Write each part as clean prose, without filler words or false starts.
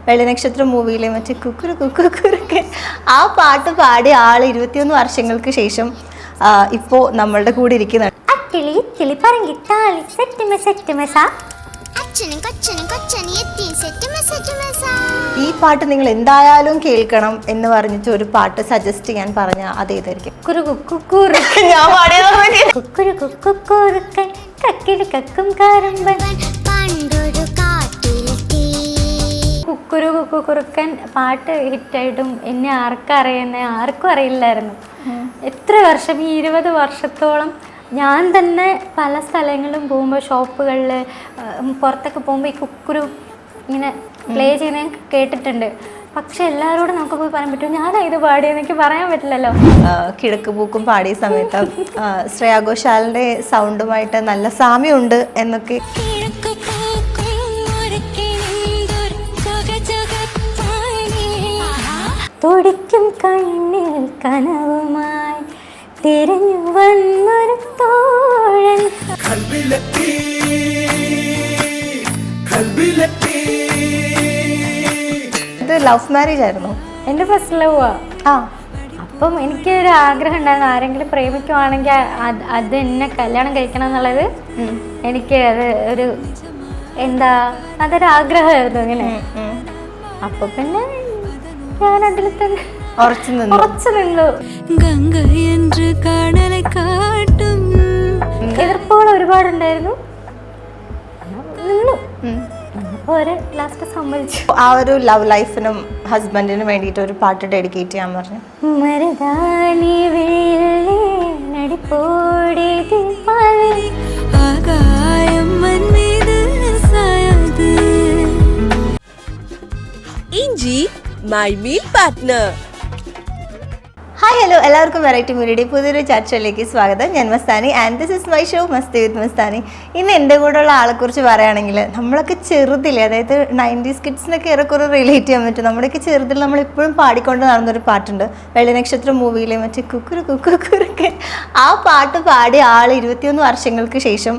വെള്ളിനക്ഷത്രം മൂവിയിലെ മറ്റേ കുക്കുരു കുക്കുരുക്കൻ ആ പാട്ട് പാടിയ ആൾ 21 വർഷങ്ങൾക്ക് ശേഷം ഇപ്പോൾ നമ്മളുടെ കൂടെ ഇരിക്കുന്നുണ്ട്. ഈ പാട്ട് നിങ്ങൾ എന്തായാലും കേൾക്കണം എന്ന് പറഞ്ഞിട്ട് ഒരു പാട്ട് സജസ്റ്റ് ചെയ്യാൻ പറഞ്ഞ അതേതായിരിക്കും? ഞാൻ കുക്കുരു കുക്കുറുക്കൻ പാട്ട് ഹിറ്റായിട്ടും എന്നെ ആർക്കും അറിയില്ലായിരുന്നു. എത്ര വർഷം, ഈ 20 വർഷത്തോളം ഞാൻ തന്നെ പല സ്ഥലങ്ങളിലും പോകുമ്പോൾ, ഷോപ്പുകളിൽ പുറത്തൊക്കെ പോകുമ്പോൾ ഈ കുക്കുരു ഇങ്ങനെ പ്ലേ ചെയ്യുന്നത് കേട്ടിട്ടുണ്ട്. പക്ഷെ എല്ലാവരോടും നമുക്ക് പോയി പറയാൻ പറ്റും ഞാനാ ഇത് പാടിയെന്ന് എനിക്ക് പറയാൻ പറ്റില്ലല്ലോ. കിഴക്ക് പൂക്കും പാടിയ സമയത്ത് ശ്രേയാ ഘോഷാലിന്റെ സൗണ്ടുമായിട്ട് നല്ല സാമ്യമുണ്ട് എന്നൊക്കെ. തുടിക്കും കണ്ണിൽ കനവുമായി തിരഞ്ഞു വന്നൊരു തോഴൻ. ഇത് ലവ് മാരേജ് ആയിരുന്നു? എൻ്റെ ഫസ്റ്റ് ലവ്. അപ്പം എനിക്കൊരു ആഗ്രഹം ഉണ്ടായിരുന്നു, ആരെങ്കിലും പ്രേമിക്കുവാണെങ്കിൽ അത് എന്നെ കല്യാണം കഴിക്കണം എന്നുള്ളത്. എനിക്ക് അത് അതൊരു ആഗ്രഹമായിരുന്നു ഇങ്ങനെ. അപ്പൊ പിന്നെ ഞാൻ അതിൽ തന്നെ ഉറച്ചു നിന്നു. എതിർപ്പുകൾ ഒരുപാടുണ്ടായിരുന്നു, നിന്നു. ലാസ്റ്റ് സമ്മതിച്ചു. ആ ഒരു ലവ് ലൈഫിനും ഹസ്ബൻഡിനും വേണ്ടിയിട്ട് ഒരു പാട്ട് ഡെഡിക്കേറ്റ് ചെയ്യാൻ പറഞ്ഞു. ഇഞ്ചി my meal partner. Hi hello, എല്ലാവർക്കും വെറൈറ്റി മീഡിയയുടെ പുതിയൊരു ചർച്ചയിലേക്ക് സ്വാഗതം. ഞാൻ Mastani and this is my show Masti with Mastani. ഇന്ന് എൻ്റെ കൂടെയുള്ള ആളെക്കുറിച്ച് പറയുകയാണെങ്കിൽ, നമ്മളൊക്കെ ചെറുതില്ലേ, അതായത് 90s കിഡ്സിനൊക്കെ ഏറെക്കുറെ റിലേറ്റ് ചെയ്യാൻ പറ്റും. നമ്മുടെയൊക്കെ ചെറുതിൽ നമ്മളിപ്പോഴും പാടിക്കൊണ്ട് നടന്നൊരു പാട്ടുണ്ട്, വെള്ളിനക്ഷത്രം മൂവിയിലെ മറ്റേ കുക്കുരു കുക്കുരുക്കൻ. ആ പാട്ട് പാടിയ ആൾ 21 വർഷങ്ങൾക്ക് ശേഷം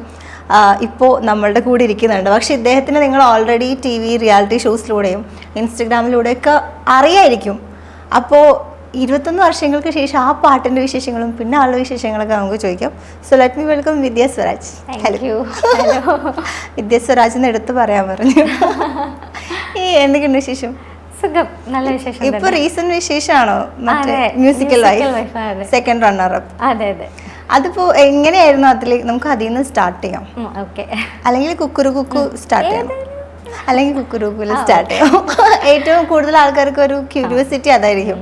ഇപ്പോൾ നമ്മളുടെ കൂടെ ഇരിക്കുന്നുണ്ട്. പക്ഷേ ഇദ്ദേഹത്തിന് നിങ്ങൾ ഓൾറെഡി TV റിയാലിറ്റി ഷോസിലൂടെയും ഇൻസ്റ്റഗ്രാമിലൂടെയൊക്കെ അറിയായിരിക്കും. അപ്പോൾ 21 വർഷങ്ങൾക്ക് ശേഷം ആ പാട്ടിൻ്റെ വിശേഷങ്ങളും പിന്നെ ആളുടെ വിശേഷങ്ങളൊക്കെ നമുക്ക് ചോദിക്കാം. സോ ലെറ്റ് മീ വെൽക്കം വിദ്യ സ്വരാജ്. ഹലോ. വിദ്യ സ്വരാജ് എന്ന് എടുത്ത് പറയാൻ പറഞ്ഞു. എന്തൊക്കെയുണ്ട് വിശേഷം? സുഖം, നല്ല വിശേഷം. ഇപ്പൊ റീസെന്റ് വിശേഷമാണോ musical life second runner up? അതെ അതെ. അതിപ്പോ എങ്ങനെയായിരുന്നു? നമുക്ക് അതിൽ നിന്ന് സ്റ്റാർട്ട് ചെയ്യാം. അല്ലെങ്കിൽ കുക്കുരു കുക്കു സ്റ്റാർട്ട് ചെയ്യാം, അല്ലെങ്കിൽ കുക്കുരു കുക്കുല സ്റ്റാർട്ട് ചെയ്യാം. ഏറ്റവും കൂടുതൽ ആൾക്കാർക്ക് ഒരു ക്യൂരിയോസിറ്റി അതായിരിക്കും.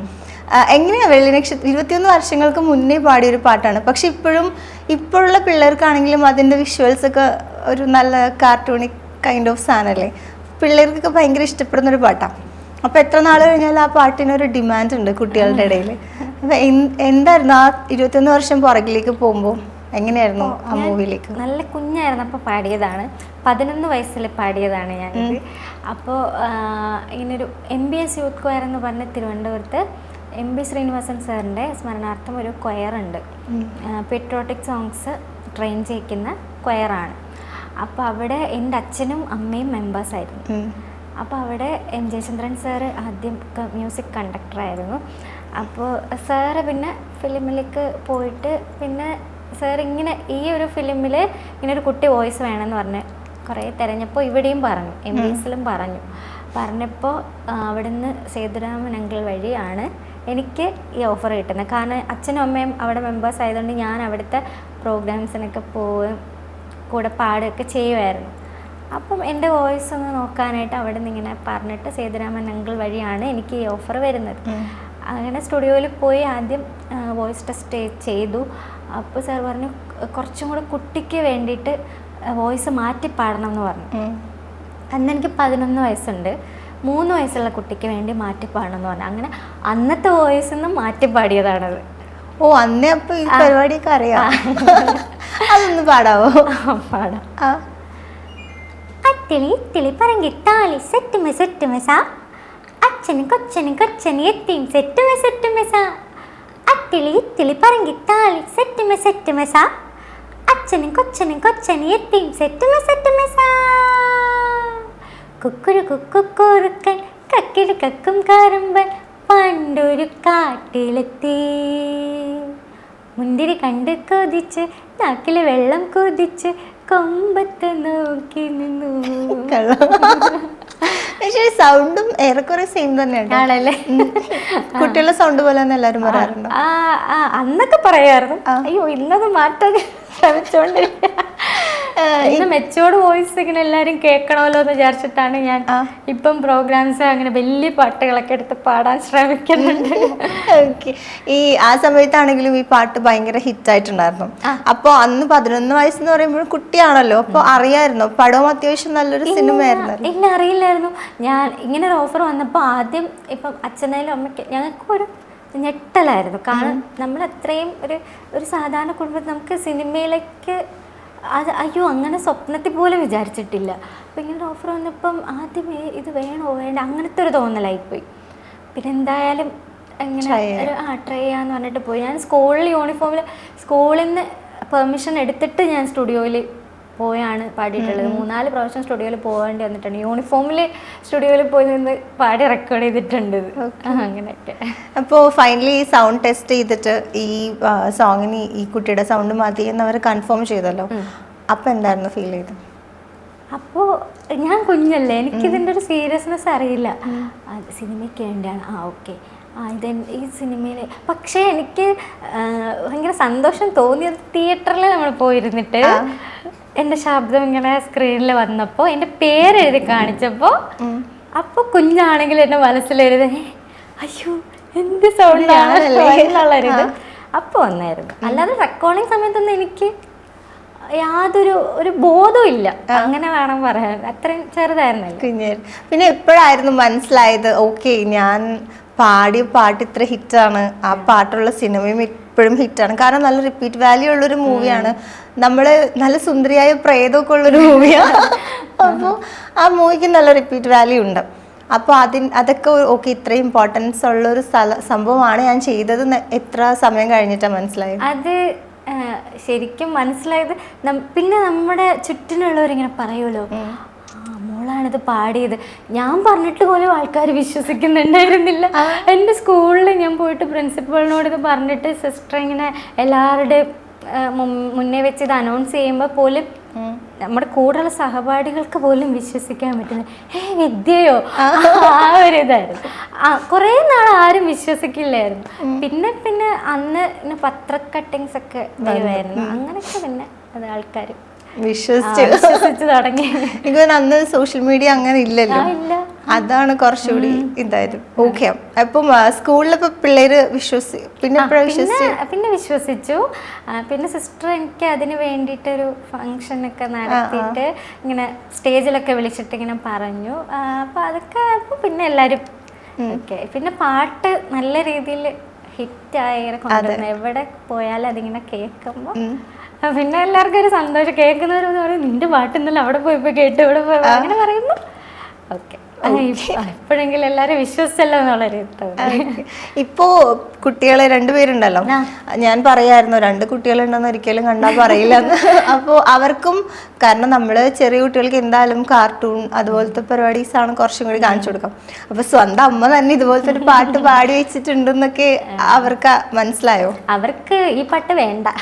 എങ്ങനെയാ വെള്ളിനക്ഷത്രം 21 വർഷങ്ങൾക്ക് മുന്നേ പാടിയൊരു പാട്ടാണ്, പക്ഷെ ഇപ്പോഴുള്ള പിള്ളേർക്കാണെങ്കിലും അതിൻ്റെ വിഷ്വൽസ് ഒക്കെ ഒരു നല്ല കാർട്ടൂണിക് കൈൻഡ് ഓഫ് സാധനമല്ലേ, പിള്ളേർക്കൊക്കെ ഭയങ്കര ഇഷ്ടപ്പെടുന്നൊരു പാട്ടാണ്. അപ്പോൾ എത്ര നാൾ കഴിഞ്ഞാൽ ആ പാട്ടിനൊരു ഡിമാൻഡ് ഉണ്ട് കുട്ടികളുടെ ഇടയിൽ. അപ്പം എന്തായിരുന്നു ആ 21 വർഷം പുറകിലേക്ക് പോകുമ്പോൾ എങ്ങനെയായിരുന്നു ആ മൂവിയിലേക്ക്? നല്ല കുഞ്ഞായിരുന്നു അപ്പോൾ പാടിയതാണ്, 11 വയസ്സിൽ പാടിയതാണ് ഞാനിത്. അപ്പോൾ ഇങ്ങനൊരു MBS യൂത്ത് കൊയർ എന്ന് പറഞ്ഞ് തിരുവനന്തപുരത്ത് MB ശ്രീനിവാസൻ സാറിൻ്റെ സ്മരണാർത്ഥം ഒരു കൊയറുണ്ട്, പെട്രോട്ടിക് സോങ്സ് ട്രെയിൻ ചെയ്യിക്കുന്ന കൊയറാണ്. അപ്പോൾ അവിടെ എൻ്റെ അച്ഛനും അമ്മയും മെമ്പേഴ്സായിരുന്നു. അപ്പോൾ അവിടെ M ജയചന്ദ്രൻ സാറ് ആദ്യം മ്യൂസിക് കണ്ടക്ടറായിരുന്നു. അപ്പോൾ സാറ് പിന്നെ ഫിലിമിലേക്ക് പോയിട്ട് പിന്നെ സാർ ഇങ്ങനെ ഈ ഒരു ഫിലിമിൽ ഇങ്ങനെ ഒരു കുട്ടി വോയിസ് വേണമെന്ന് പറഞ്ഞ് കുറേ തിരഞ്ഞപ്പോൾ ഇവിടെയും പറഞ്ഞു, MBSലും പറഞ്ഞപ്പോൾ അവിടുന്ന് സേതുരാമൻ അങ്കിൾ വഴിയാണ് എനിക്ക് ഈ ഓഫർ കിട്ടുന്നത്. കാരണം അച്ഛനും അമ്മയും അവിടെ മെമ്പേഴ്സ് ആയതുകൊണ്ട് ഞാൻ അവിടുത്തെ പ്രോഗ്രാംസിനൊക്കെ പോവുകയും കൂടെ പാടുകയൊക്കെ ചെയ്യുമായിരുന്നു. അപ്പം എൻ്റെ വോയിസ് ഒന്ന് നോക്കാനായിട്ട് അവിടെ നിന്ന് ഇങ്ങനെ പറഞ്ഞിട്ട് സേതുരാമൻ അങ്കിൾ വഴിയാണ് എനിക്ക് ഈ ഓഫർ വരുന്നത്. അങ്ങനെ സ്റ്റുഡിയോയിൽ പോയി ആദ്യം വോയിസ് ടെസ്റ്റ് ചെയ്തു. അപ്പോൾ സാർ പറഞ്ഞു കുറച്ചും കൂടെ കുട്ടിക്ക് വേണ്ടിയിട്ട് വോയിസ് മാറ്റി പാടണം എന്ന് പറഞ്ഞു. അന്ന് എനിക്ക് 11 വയസ്സുണ്ട്, 3 വയസ്സുള്ള കുട്ടിക്ക് വേണ്ടി മാറ്റി പാടണം എന്ന് പറഞ്ഞു. അങ്ങനെ അന്നത്തെ വോയിസ് നിന്ന് മാറ്റി പാടിയതാണത്. ഓ, അന്നേ അപ്പോൾ ഈ പരിപാടിയൊക്കെ അറിയാം. അതൊന്ന് പാടാവോ? പാടാം. അത്തിളി ഇത്തിളി പറങ്കിട്ടാളി സെറ്റുമെ സെറ്റുമെസാ, അച്ഛനും കൊച്ചനും കൊച്ചനും എത്തിയും സെറ്റുമെ സെറ്റുമെസാ, അത്തിളി ഇത്തിളി പറങ്കിട്ടാളി സെറ്റുമെ സെറ്റുമെസാ, അച്ഛനും കൊച്ചനും കൊച്ചനും എത്തിയും സെറ്റുമെ സെറ്റുമെസാ, കുക്കുരു കുക്കുറുക്കൻ കക്കിൽ കക്കും കറുമ്പൻ പണ്ടൊരു കാട്ടിലെത്തി, മുന്തിരി കണ്ട് കൊതിച്ച് നാക്കിൽ വെള്ളം കൊതിച്ച് കൊമ്പത്ത് നോക്കി നിന്നു. പക്ഷേ സൗണ്ടും ഏറെക്കുറെ സെയിം തന്നെയാണ് ആണല്ലേ? കുട്ടികളുടെ സൗണ്ട് പോലെ തന്നെ എല്ലാവരും പറയാറുണ്ട്. അന്നൊക്കെ പറയായിരുന്നു. അയ്യോ ഇന്നത് മാറ്റാൻ ശ്രമിച്ചോണ്ടിരിക്കുക. ഇന്ന് മെച്ചോർഡ് വോയിസ് ഇങ്ങനെ എല്ലാരും കേൾക്കണമല്ലോ എന്ന് വിചാരിച്ചിട്ടാണ് ഞാൻ ഇപ്പം പ്രോഗ്രാംസ് അങ്ങനെ വലിയ പാട്ടുകളൊക്കെ എടുത്ത് പാടാൻ ശ്രമിക്കുന്നുണ്ട്. ഈ ആ സമയത്താണെങ്കിലും ഈ പാട്ട് ഭയങ്കര ഹിറ്റ് ആയിട്ടുണ്ടായിരുന്നു. അപ്പൊ അന്ന് 11 വയസ്സെന്ന് പറയുമ്പോൾ കുട്ടിയാണല്ലോ, അപ്പൊ അറിയായിരുന്നു പടവും അത്യാവശ്യം നല്ലൊരു സിനിമയായിരുന്നു? ഇല്ല, അറിയില്ലായിരുന്നു. ഞാൻ ഇങ്ങനെ ഒരു ഓഫർ വന്നപ്പോൾ ആദ്യം ഇപ്പം അച്ഛനായാലും അമ്മയ്ക്ക് ഞങ്ങൾക്ക് ഒരു ഞെട്ടലായിരുന്നു. കാരണം നമ്മൾ അത്രയും ഒരു സാധാരണ കുടുംബത്തിൽ നമുക്ക് സിനിമയിലേക്ക് അയ്യോ അങ്ങനെ സ്വപ്നത്തിൽ പോലും വിചാരിച്ചിട്ടില്ല. അപ്പം ഇങ്ങനെ ഓഫർ വന്നപ്പം ആദ്യം ഇത് വേണോ വേണ്ട അങ്ങനത്തെ ഒരു തോന്നലായിപ്പോയി. പിന്നെ എന്തായാലും ഇങ്ങനെ ട്രൈ ചെയ്യാന്ന് പറഞ്ഞിട്ട് പോയി. ഞാൻ സ്കൂളിൽ നിന്ന് പെർമിഷൻ എടുത്തിട്ട് ഞാൻ സ്റ്റുഡിയോയിൽ പോയാണ് പാടിയിട്ടുള്ളത്. 3-4 പ്രാവശ്യം സ്റ്റുഡിയോയിൽ പോകേണ്ടി വന്നിട്ടുണ്ട്. യൂണിഫോമിൽ സ്റ്റുഡിയോയിൽ പോയി നിന്ന് പാടി റെക്കോർഡ് ചെയ്തിട്ടുണ്ട് അങ്ങനെയൊക്കെ. അപ്പോൾ ഫൈനലി ഈ സൗണ്ട് ടെസ്റ്റ് ചെയ്തിട്ട് ഈ സോങ്ങിന് ഈ കുട്ടിയുടെ സൗണ്ട് മതി എന്നവർ കൺഫേം ചെയ്തല്ലോ. അപ്പം എന്തായിരുന്നു ഫീൽ ചെയ്തത്? അപ്പോൾ ഞാൻ കുഞ്ഞല്ലേ, എനിക്കിതിൻ്റെ ഒരു സീരിയസ്നെസ് അറിയില്ല. സിനിമയ്ക്ക് വേണ്ടിയാണ്. ഓക്കെ ഈ സിനിമയിൽ. പക്ഷേ എനിക്ക് ഭയങ്കര സന്തോഷം തോന്നിയത് തിയേറ്ററിൽ നമ്മൾ പോയിരുന്നിട്ട് എൻ്റെ ശബ്ദം ഇങ്ങനെ സ്ക്രീനിൽ വന്നപ്പോൾ എൻ്റെ പേരെഴുതി കാണിച്ചപ്പോൾ അപ്പോൾ കുഞ്ഞാണെങ്കിൽ എൻ്റെ മനസ്സിലെഴുതി അയ്യോ എന്ത് സൗണ്ടാണുള്ളൊരിത് അപ്പോൾ വന്നായിരുന്നു. അല്ലാതെ റെക്കോർഡിങ് സമയത്തൊന്നും എനിക്ക് യാതൊരു ബോധവും ഇല്ല, അങ്ങനെ വേണം പറയാൻ. അത്രയും ചെറുതായിരുന്നല്ലോ. പിന്നെ എപ്പോഴായിരുന്നു മനസ്സിലായത് ഓക്കെ ഞാൻ പാടിയ പാട്ട് ഇത്ര ഹിറ്റാണ്, ആ പാട്ടുള്ള സിനിമയും ഇപ്പോഴും ഹിറ്റാണ്? കാരണം നല്ല റിപ്പീറ്റ് വാല്യൂ ഉള്ളൊരു മൂവിയാണ്, നമ്മള് നല്ല സുന്ദരിയായ പ്രേതമൊക്കെ ഉള്ളൊരു മൂവിയാണ്. അപ്പോൾ ആ മൂവിക്ക് നല്ല റിപ്പീറ്റ് വാല്യൂ ഉണ്ട്. അപ്പോൾ അതൊക്കെ ഓക്കെ ഇത്രയും ഇമ്പോർട്ടൻസ് ഉള്ളൊരു സംഭവമാണ് ഞാൻ ചെയ്തത്. എത്ര സമയം കഴിഞ്ഞിട്ടാണ് മനസ്സിലായത്? അത് ശരിക്കും മനസ്സിലായത് പിന്നെ നമ്മുടെ ചുറ്റിനുള്ളവരിങ്ങനെ പറയുമല്ലോ മോളാണിത് പാടിയത്. ഞാൻ പറഞ്ഞിട്ട് പോലും ആൾക്കാർ വിശ്വസിക്കുന്നുണ്ടായിരുന്നില്ല. എൻ്റെ സ്കൂളിൽ ഞാൻ പോയിട്ട് പ്രിൻസിപ്പളിനോട് ഇത് പറഞ്ഞിട്ട് സിസ്റ്റർ ഇങ്ങനെ എല്ലാവരുടെയും മുന്നേ വെച്ച് ഇത് അനൗൺസ് ചെയ്യുമ്പോൾ പോലും നമ്മുടെ കൂടെയുള്ള സഹപാഠികൾക്ക് പോലും വിശ്വസിക്കാൻ പറ്റുന്നത് വിദ്യയോ ആ ഒരു ഇതായിരുന്നു. കുറേ നാൾ ആരും വിശ്വസിക്കില്ലായിരുന്നു. പിന്നെ അന്ന് പത്ര കട്ടിങ്സ് ഒക്കെ വരുമായിരുന്നു. അങ്ങനെയൊക്കെ പിന്നെ അത് ആൾക്കാർ വിശ്വസിച്ച് തുടങ്ങി. എനിക്ക് അന്ന് സോഷ്യൽ മീഡിയ അങ്ങനെ ഇല്ലല്ലോ, അതാണ് കുറച്ചുകൂടി ഇതായിരുന്നു. ഓക്കെ, അപ്പം സ്കൂളിലിപ്പോ പിള്ളേര് പിന്നെ വിശ്വസിച്ചു. പിന്നെ സിസ്റ്റർ എനിക്ക് അതിന് വേണ്ടിയിട്ടൊരു ഫങ്ഷനൊക്കെ നടത്തിയിട്ട് ഇങ്ങനെ സ്റ്റേജിലൊക്കെ വിളിച്ചിട്ട് ഇങ്ങനെ പറഞ്ഞു. അപ്പം അതൊക്കെ പിന്നെ എല്ലാവരും ഓക്കെ. പിന്നെ പാട്ട് നല്ല രീതിയിൽ ഹിറ്റായി ഇങ്ങനെ കൊണ്ടുവന്നു. എവിടെ പോയാലും അതിങ്ങനെ കേൾക്കുമ്പോൾ പിന്നെ എല്ലാവർക്കും ഒരു സന്തോഷം. കേൾക്കുന്നവരെന്ന് പറയും നിന്റെ പാട്ടുന്നല്ലോ അവിടെ പോയപ്പോ കേട്ടു ഇവിടെ പോയി അങ്ങനെ പറയുമ്പോ ഓക്കെ എപ്പോഴെങ്കിലും എല്ലാരും വിശ്വസിച്ചല്ലോ എന്നുള്ളൊരു. ഇപ്പോ കുട്ടികളെ 2 പേരുണ്ടല്ലോ, ഞാൻ പറയായിരുന്നു 2 കുട്ടികളുണ്ടെന്ന് ഒരിക്കലും കണ്ടാൽ പറയില്ല. അപ്പോൾ അവർക്കും, കാരണം നമ്മള് ചെറിയ കുട്ടികൾക്ക് എന്തായാലും കാർട്ടൂൺ അതുപോലത്തെ പരിപാടീസ് ആണ് കുറച്ചും കൂടി കാണിച്ചു കൊടുക്കാം. അപ്പൊ സ്വന്തം അമ്മ തന്നെ ഇതുപോലത്തെ ഒരു പാട്ട് പാടി വെച്ചിട്ടുണ്ടെന്നൊക്കെ അവർക്ക് മനസ്സിലായോ? അവർക്ക് ഈ പാട്ട് വേണ്ടേ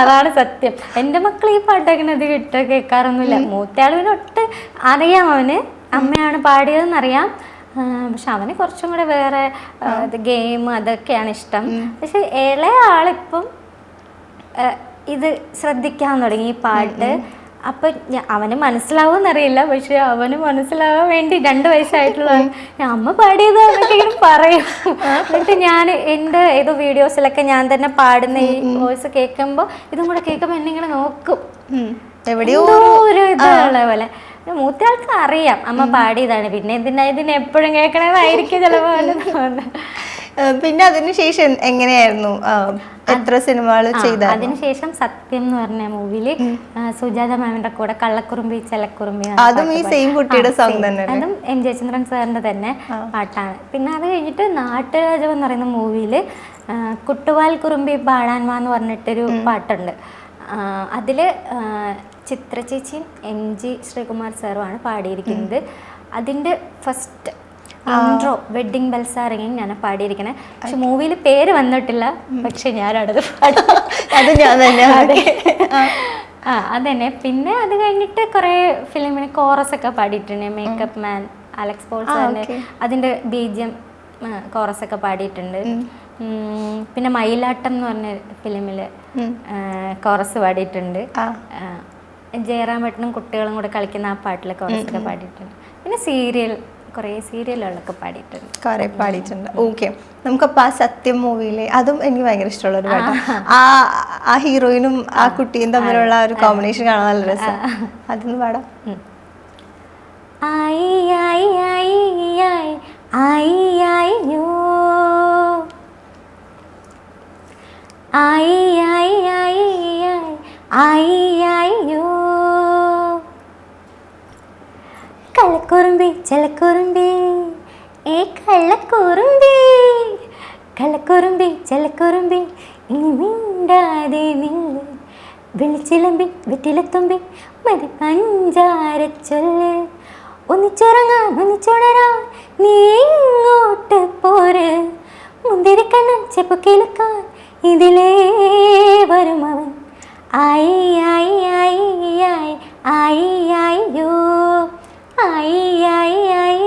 അതാണ് സത്യം. എൻ്റെ മക്കൾ ഈ പാട്ടൊക്കെ അധികം ഇട്ട് കേൾക്കാറൊന്നുമില്ല. മൂത്തയാളിന് ഒട്ട് അറിയാം, അവന് അമ്മയാണ് പാടിയതെന്നറിയാം. പക്ഷെ അവന് കുറച്ചും കൂടെ വേറെ ഗെയിം അതൊക്കെയാണ് ഇഷ്ടം. പക്ഷെ ഇളയ ആളിപ്പം ഇത് ശ്രദ്ധിക്കാൻ തുടങ്ങി ഈ പാട്ട്. അപ്പം അവന് മനസ്സിലാവുമെന്നറിയില്ല, പക്ഷെ അവന് മനസ്സിലാവാൻ വേണ്ടി 2 വയസ്സായിട്ടുള്ള അമ്മ പാടിയത് എന്നൊക്കെ ഇങ്ങനെ പറയും. എന്നിട്ട് ഞാൻ എൻ്റെ ഏതോ വീഡിയോസിലൊക്കെ ഞാൻ തന്നെ പാടുന്ന ഈ വോയിസ് കേൾക്കുമ്പോൾ ഇതും കൂടെ കേൾക്കുമ്പോൾ എന്നെ ഇങ്ങനെ നോക്കും, എവിടെയോ ഒരു ഇതുള്ള പോലെ. മൂത്തയാൾക്ക് അറിയാം അമ്മ പാടിയതാണ്, പിന്നെ ഇതിനെ എപ്പോഴും കേൾക്കണതായിരിക്കും ചിലപ്പോൾ. പിന്നെ അതിനുശേഷം എങ്ങനെയായിരുന്നു, എത്ര സിനിമകൾ ചെയ്ത? അതിനുശേഷം സത്യം എന്ന് പറഞ്ഞ മൂവിയിൽ സുജാത മാമിന്റെ കൂടെ കള്ളക്കുറുമ്പി ചെലക്കുറുമ്പി, അതും ഈ സെയിം കുട്ടിയുടെ സോങ് തന്നെ, അതും എം ജയചന്ദ്രൻ സാറിന്റെ തന്നെ പാട്ടാണ്. പിന്നെ അത് കഴിഞ്ഞിട്ട് നാട്ടുരാജം എന്ന് പറയുന്ന മൂവിയിൽ കുട്ടുവാൽ കുറുമ്പി പാടാൻ വാ എന്ന് പറഞ്ഞിട്ടൊരു പാട്ടുണ്ട്. അതിൽ ചിത്ര ചേച്ചിയും MG ശ്രീകുമാർ സാറുമാണ് പാടിയിരിക്കുന്നത്. അതിൻ്റെ ഫസ്റ്റ് ഇൻട്രോ വെഡ്ഡിങ് ബെൽസ് ഇറങ്ങി ഞാൻ പാടിയിരിക്കണേ. പക്ഷെ മൂവിയിൽ പേര് വന്നിട്ടില്ല, പക്ഷെ ഞാനത് പാടി. അത് ഞാൻ തന്നെ. അതന്നെ. പിന്നെ അത് കഴിഞ്ഞിട്ട് കുറേ ഫിലിമിന് കോറസ് ഒക്കെ പാടിയിട്ടുണ്ട്. മേക്കപ്പ് മാൻ, അലക്സ് പോൾ സാറിൻ്റെ അതിൻ്റെ ബീജിയം കോറസ് ഒക്കെ പാടിയിട്ടുണ്ട്. പിന്നെ മയിലാട്ടം എന്ന് പറഞ്ഞ ഫിലിമിൽ കോറസ് പാടിയിട്ടുണ്ട്. ജയറാമേട്ടനും കുട്ടികളും കൂടെ കളിക്കുന്ന ആ പാട്ടിലെ കോറസ് ഒക്കെ പാടിയിട്ടുണ്ട്. പിന്നെ കുറേ സീരിയലുകളൊക്കെ പാടിയിട്ടുണ്ട്. കുറേ പാടിയിട്ടുണ്ട്. ഓക്കെ, നമുക്കപ്പോൾ ആ സത്യം മൂവിയിലെ അതും എനിക്ക് ഭയങ്കര ഇഷ്ടമുള്ള ഒരു പാട്ടാണ്. ആ ഹീറോയിനും ആ കുട്ടിയും തമ്മിലുള്ള ഒരു കോമ്പിനേഷൻ കാണാൻ നല്ല രസം. അതൊന്ന് പാടാം. ആയി ആയി ആയി ആയി ആയി ആയിയോ ആയി ആയി ആയി ആയി ആയിയോ കള്ളക്കുറുമ്പി ചെലക്കുറുമ്പി ഏ കള്ളക്കുറുമ്പി കള്ളക്കുറുമ്പി ചെലക്കുറുമ്പി ഇനി മിണ്ടാതെ നില്ല് വിളിച്ചിലമ്പി വെറ്റിലത്തുമ്പി മതി പഞ്ചാര ചൊല്ല് ഒന്നിച്ചുറങ്ങാൻ ഒന്നിച്ചുണരാൻ നീ ഇങ്ങോട്ട് പോര് മുന്തിരിക്കണ്ണൻ ചെപ്പ് കിളുക്കാൻ ഇതിലേ വരും അവൻ ആയി ആയി ആയി ആയി ആയി ആയിയോ ആയി ആയി ആയി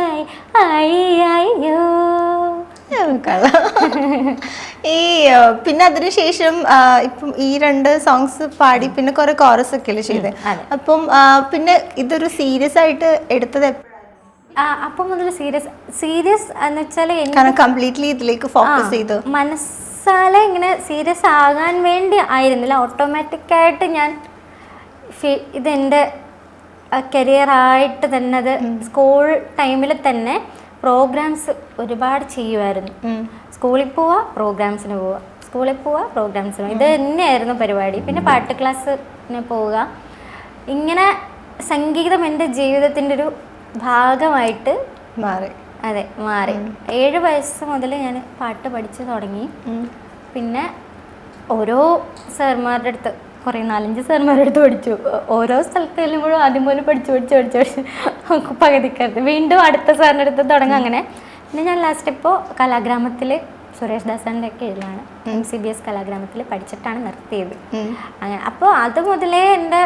ആയി ആയി ആയിയോ. ഈ പിന്നെ അതിനുശേഷം ഇപ്പം ഈ 2 സോങ്സ് പാടി പിന്നെ കുറെ കോറസ് ഒക്കെ അല്ലേ ചെയ്തത്. അപ്പം പിന്നെ ഇതൊരു സീരിയസ് ആയിട്ട് എടുത്തത് അപ്പം മുതൽ സീരിയസ് എന്ന് വെച്ചാൽ കംപ്ലീറ്റ്ലി ഇതിലേക്ക് ഫോക്കസ് ചെയ്തു. മനസ്സാല ഇങ്ങനെ സീരിയസ് ആകാൻ വേണ്ടി ആയിരുന്നില്ല, ഓട്ടോമാറ്റിക്കായിട്ട് ഞാൻ ഇതെൻ്റെ കരിയറായിട്ട് തന്നെ അത് സ്കൂൾ ടൈമിൽ തന്നെ പ്രോഗ്രാംസ് ഒരുപാട് ചെയ്യുമായിരുന്നു. സ്കൂളിൽ പോവുക, പ്രോഗ്രാംസിന് പോവുക, സ്കൂളിൽ പോവുക, പ്രോഗ്രാംസിന് പോവുക, ഇത് തന്നെയായിരുന്നു പരിപാടി. പിന്നെ പാട്ട് ക്ലാസ്സിന് പോവുക. ഇങ്ങനെ സംഗീതം എൻ്റെ ജീവിതത്തിൻ്റെ ഒരു ഭാഗമായിട്ട് മാറി. അതെ, മാറി. 7 വയസ്സ് മുതൽ ഞാൻ പാട്ട് പഠിച്ചു തുടങ്ങി. പിന്നെ ഓരോ സാർമാരുടെ അടുത്ത്, കുറേ 4-5 സാർമാരുടെ അടുത്ത് പഠിച്ചു. ഓരോ സ്ഥലത്ത് ചെല്ലുമ്പോഴും ആദ്യം പോലും പഠിച്ച് പകുതിക്കരുത് വീണ്ടും അടുത്ത സാറിൻ്റെ അടുത്ത് തുടങ്ങും. അങ്ങനെ പിന്നെ ഞാൻ ലാസ്റ്റ് ഇപ്പോൾ കലാഗ്രാമത്തിൽ സുരേഷ് ദാസാൻ്റെ ഒക്കെ കീഴിലാണ് MCBS കലാഗ്രാമത്തിൽ പഠിച്ചിട്ടാണ് നിർത്തിയത്. അങ്ങനെ അപ്പോൾ അത് മുതലേ എൻ്റെ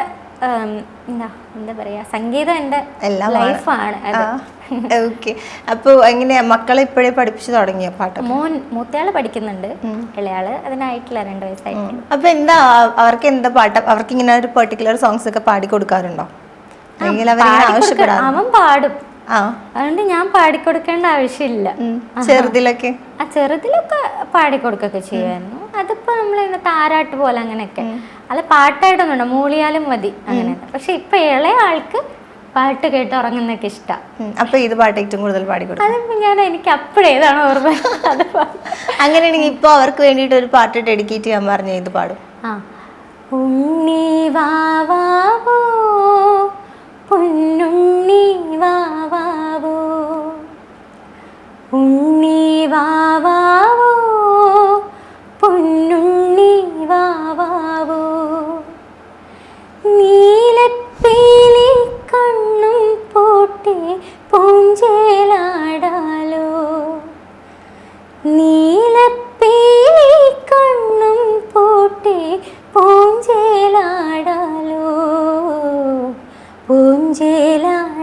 എന്താ പറയുക, സംഗീതം എൻ്റെ ലൈഫാണ്. ഓക്കെ, അപ്പോൾ എങ്ങനെയാ മക്കളെ ഇപ്പോഴേ പഠിപ്പിച്ചു തുടങ്ങിയ പാട്ട്? മൂത്തയാള് പഠിക്കുന്നുണ്ട്, ഇളയാള് അതിനായിട്ടില്ല, 2 വയസ്സായിട്ടുണ്ട്. അപ്പൊ എന്താ അവർക്ക് എന്താ പാട്ട്, അവർക്ക് ഇങ്ങനെ ഒരു പെർട്ടിക്കുലർ സോങ്സ് ഒക്കെ പാടി കൊടുക്കാറുണ്ടോ? അവൻ പാടും, അതുകൊണ്ട് ഞാൻ പാടിക്കൊടുക്കേണ്ട ആവശ്യമില്ല. ചെറുതിലൊക്കെ പാടിക്കൊടുക്കൊക്കെ ചെയ്യുമായിരുന്നു. അതിപ്പോ നമ്മളിങ്ങനെ താരാട്ട് പോലെ അങ്ങനെയൊക്കെ, അല്ല പാട്ടായിട്ടൊന്നുണ്ടോ, മൂളിയാലും മതി അങ്ങനെയൊക്കെ. പക്ഷെ ഇപ്പൊ ഇളയ ആൾക്ക് പാട്ട് കേട്ട് ഉറങ്ങുന്നൊക്കെ ഇഷ്ടമാണ്. അപ്പൊ ഇത് പാട്ട് ഏറ്റവും കൂടുതൽ പാടിക്കൊടുക്കും. അതിപ്പോ എനിക്ക് അപ്പോഴേതാണ് ഓർമ്മ. അങ്ങനെയാണെങ്കിൽ ഇപ്പൊ അവർക്ക് വേണ്ടിയിട്ട് ഒരു പാട്ട് ഡെഡിക്കേറ്റ് ചെയ്യാൻ പറഞ്ഞ ഇത് പാടും. ഉണ്ണി വാവാവോ പൊന്നുണ്ണി വാവാവോ ഉണ്ണി വാവാവോ പൊന്നുണ്ണി വാവാവോ നീലപ്പേലി കണ്ണും പോട്ടെ പൂഞ്ചേലാടാലോ നീലപ്പേലി കണ്ണും പോട്ടെ പൂഞ്ചേലാടാലോ പൂഞ്ചേലാടാലോ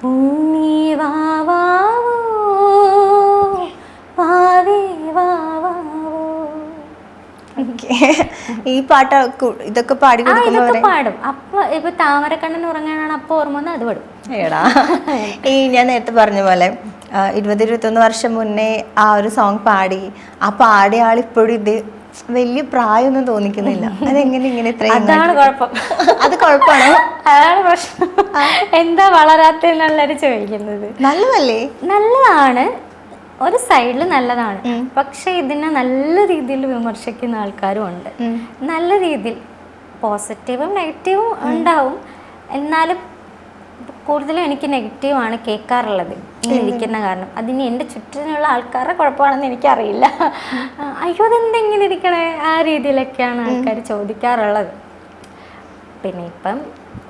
ഉണ്ണി വാവാവോ വാവേ വാവാവോ. ഈ പാട്ട് ഇതൊക്കെ പാടി പാടും. അപ്പൊ ഇപ്പൊ താമരക്കണ്ണൻ ഉറങ്ങാനാണ് അപ്പൊ ഓർമ്മ വന്ന് അത് പാടും. ഏടാ, ഈ ഞാൻ നേരത്തെ പറഞ്ഞ പോലെ 20-21 വർഷം മുന്നേ ആ ഒരു സോങ് പാടി, ആ പാടിയ ആളിപ്പോഴും ഇത് വലിയ പ്രായമൊന്നും തോന്നിക്കുന്നില്ല. അതെങ്ങനെ ഇങ്ങനെ അതാണ് കുഴപ്പം. അത് കുഴപ്പമാണോ? അതാണ് പ്രശ്നം. എന്താ വളരാത്തെന്നുള്ളവര് ചോദിക്കുന്നത്. നല്ലതല്ലേ? നല്ലതാണ്, ഒരു സൈഡിൽ നല്ലതാണ്. പക്ഷെ ഇതിനെ നല്ല രീതിയിൽ വിമർശിക്കുന്ന ആൾക്കാരും ഉണ്ട്. നല്ല രീതിയിൽ പോസിറ്റീവും നെഗറ്റീവും ഉണ്ടാവും. എന്നാലും കൂടുതലും എനിക്ക് നെഗറ്റീവാണ് കേൾക്കാറുള്ളത് ഇങ്ങനെ ഇരിക്കുന്ന കാരണം. അതിന് എൻ്റെ ചുറ്റിനുള്ള ആൾക്കാരുടെ കുഴപ്പമാണെന്ന് എനിക്കറിയില്ല. അയ്യോ അതെന്തെങ്ങനെ ഇരിക്കണേ, ആ രീതിയിലൊക്കെയാണ് ആൾക്കാർ ചോദിക്കാറുള്ളത്. പിന്നെ ഇപ്പം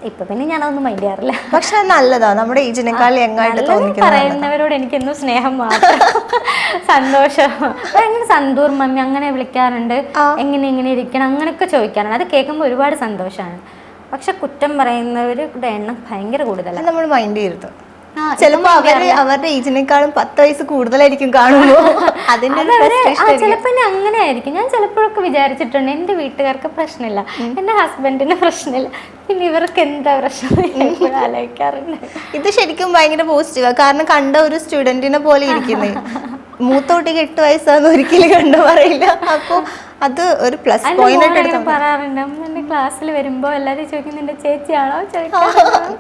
ഇപ്പൊ പിന്നെ ഞാനതൊന്നും മൈൻഡ് ചെയ്യാറില്ല. പക്ഷെ അത് നല്ലതാ, നമ്മുടെ ഏജിനേക്കാൾ യങ്ങായിട്ട് തോന്നിക്കുന്നത്. പറയുന്നവരോട് എനിക്കെന്നും സ്നേഹം മാത്രം, സന്തോഷം. അങ്ങനെ സന്തൂർ മമ്മി അങ്ങനെ വിളിക്കാറുണ്ട്, എങ്ങനെ ഇരിക്കണം അങ്ങനെയൊക്കെ ചോദിക്കാറുണ്ട്. അത് കേൾക്കുമ്പോൾ ഒരുപാട് സന്തോഷമാണ്. പക്ഷെ കുറ്റം പറയുന്നവരുടെ എണ്ണം ഭയങ്കര കൂടുതലാണ്. നമ്മൾ മൈൻഡ് ചെയ്യരുത്. ചിലപ്പോ അവരുടെ ഏജിനേക്കാളും 10 വയസ്സ് കൂടുതലായിരിക്കും കാണുമ്പോ അതിന്റെ ചിലപ്പോ അങ്ങനെ ആയിരിക്കും. ഞാൻ ചിലപ്പോഴൊക്കെ വിചാരിച്ചിട്ടുണ്ട് എന്റെ വീട്ടുകാർക്ക് പ്രശ്നമില്ല, എന്റെ ഹസ്ബൻഡിന് പ്രശ്നമില്ല, പിന്നെ ഇവർക്ക് എന്താ പ്രശ്നം എപ്പോഴും ആലോചിക്കാറുണ്ട്. ഇത് ശരിക്കും ഭയങ്കര പോസിറ്റീവാ. കാരണം കണ്ട ഒരു സ്റ്റുഡന്റിനെ പോലെ ഇരിക്കുന്നേ. മൂത്ത കുട്ടിക്ക് 8 വയസ്സാന്ന് ഒരിക്കലും കണ്ടു പറയില്ല. അപ്പൊ അത് ഒരു പ്ലസ് പോയിന്റ് ആയിട്ട് പറയാറുണ്ട്. എന്റെ ക്ലാസ്സിൽ വരുമ്പോ എല്ലാരും ചോദിക്കും നിന്റെ ചേച്ചിയാണോ ചോദിക്കാം.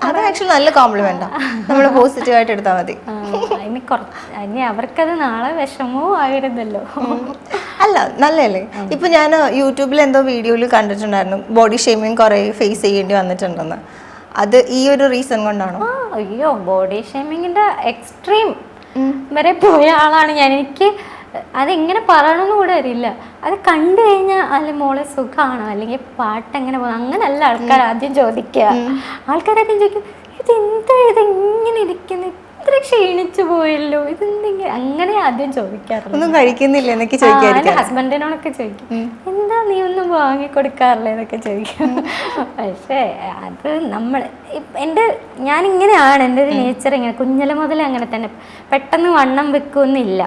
അത് ആക്ച്വലി നല്ല കോംപ്ലിമെന്റാ, നമ്മൾ പോസിറ്റീവ് ആയിട്ട് എടുത്താൽ മതി. ഇനി അവർക്കത് നാളെ വിഷമവും ആയിരുന്നല്ലോ. അല്ല നല്ലല്ലേ. ഇപ്പൊ ഞാൻ യൂട്യൂബിൽ എന്തോ വീഡിയോയിൽ കണ്ടിട്ടുണ്ടായിരുന്നു ബോഡി ഷേമിങ് കുറെ ഫേസ് ചെയ്യേണ്ടി വന്നിട്ടുണ്ടെന്ന്. അത് ഈ ഒരു റീസൺ കൊണ്ടാണോ? അയ്യോ, ബോഡി ഷേമിങ്ങിന്റെ എക്സ്ട്രീം വരെ പോയ ആളാണ് ഞാൻ. എനിക്ക് അതെങ്ങനെ പറയണമെന്ന് കൂടെ അറിയില്ല. അത് കണ്ടു കഴിഞ്ഞാൽ അല്ലെ മോളെ സുഖമാണോ, അല്ലെങ്കിൽ പാട്ട് എങ്ങനെ പോകുന്നു, അങ്ങനല്ല ആൾക്കാർ ആദ്യം ചോദിക്കുക. ആൾക്കാരാദ്യം ചോദിക്കും ഇതെങ്ങനെ ഇരിക്കുന്നു, ഇത്ര ക്ഷീണിച്ചു പോയല്ലോ, ഇതെന്തെങ്കിലും അങ്ങനെ ആദ്യം ചോദിക്കാറുണ്ട്. ഒന്നും കഴിക്കുന്നില്ല എന്നൊക്കെ ചോദിക്കാം. എൻ്റെ ഹസ്ബൻഡിനോടൊക്കെ ചോദിക്കും എന്താ നീ ഒന്നും വാങ്ങിക്കൊടുക്കാറില്ല എന്നൊക്കെ ചോദിക്കും. പക്ഷേ അത് ഞാനിങ്ങനെയാണ്, എൻ്റെ ഒരു നേച്ചർ ഇങ്ങനെ കുഞ്ഞില മുതലേ അങ്ങനെ തന്നെ. പെട്ടെന്ന് വണ്ണം വെക്കുന്നില്ല,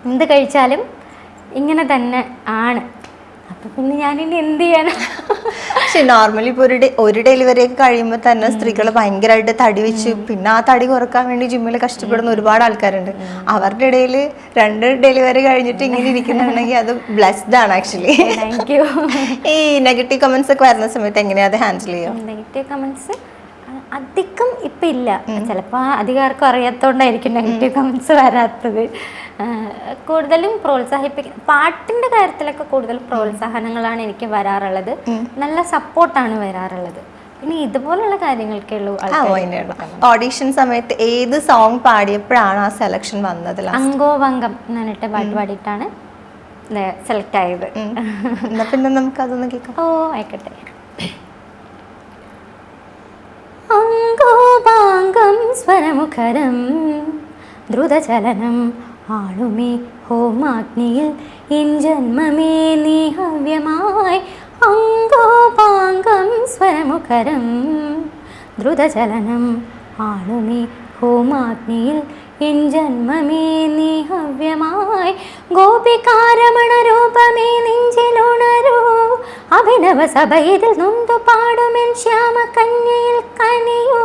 എന്ത് കഴിച്ചാലും ഇങ്ങനെ തന്നെ ആണ്. അപ്പൊ പിന്നെ ഞാനിനി എന്ത് ചെയ്യാനാ? പക്ഷെ നോർമലി ഇപ്പൊ ഒരു ഡെലിവറി ഒക്കെ കഴിയുമ്പോൾ തന്നെ സ്ത്രീകൾ ഭയങ്കരമായിട്ട് തടി വെച്ച് പിന്നെ ആ തടി കുറക്കാൻ വേണ്ടി ജിമ്മിൽ കഷ്ടപ്പെടുന്ന ഒരുപാട് ആൾക്കാരുണ്ട്. അവരുടെ ഇടയിൽ 2 ഡെലിവറി കഴിഞ്ഞിട്ട് ഇങ്ങനെ ഇരിക്കുന്നുണ്ടെങ്കിൽ അത് ബ്ലെസ്ഡ് ആണ് ആക്ച്വലി. Thank you. ഈ നെഗറ്റീവ് കമന്റ്സ് ഒക്കെ വരുന്ന സമയത്ത് എങ്ങനെയാ അത് ഹാൻഡിൽ ചെയ്യാം? നെഗറ്റീവ് കമന്റ്സ് അധികം ഇപ്പം ഇല്ല. ചിലപ്പോൾ അധികാർക്കും അറിയാത്തതുകൊണ്ടായിരിക്കും നെഗറ്റീവ് കമന്റ്സ് വരാത്തത്. കൂടുതലും പാട്ടിൻ്റെ കാര്യത്തിലൊക്കെ കൂടുതൽ പ്രോത്സാഹനങ്ങളാണ് എനിക്ക് വരാറുള്ളത്, നല്ല സപ്പോർട്ടാണ് വരാറുള്ളത്. പിന്നെ ഇതുപോലുള്ള കാര്യങ്ങൾക്കേ ഉള്ളൂ. ഓഡീഷൻ സമയത്ത് ഏത് സോങ് പാടിയപ്പോഴാണ് ആ സെലക്ഷൻ വന്നത്? അങ്കോവങ്കം എന്ന് പറഞ്ഞിട്ട് പാട്ട് പാടിയിട്ടാണ് സെലക്ട് ആയത്. എന്നാ പിന്നെ നമുക്ക് അതൊന്ന് കേൾക്കാം. ഓ ആയിക്കോട്ടെ. അങ്കോപാംഗം സ്വരമുഖരം ദ്രുതചലനം ആളുമേ ഹോമാഗ്നിയിൽ എൻ ജന്മമേ നീ ഹവ്യമായി. അങ്കോപാംഗം സ്വരമുഖരം ദ്രുതചലനം ആളുമേ ഹോമാഗ്നിയിൽ എൻ ജന്മമേ നീ ഹവ്യമായി. ഗോപികാരമണ രൂപമേ നെഞ്ചിലുണരൂ, അഭിനവ സഭയിൽ നൊന്തു പാടുമെൻ ശ്യാമ കന്യയിൽ കനിയൂ.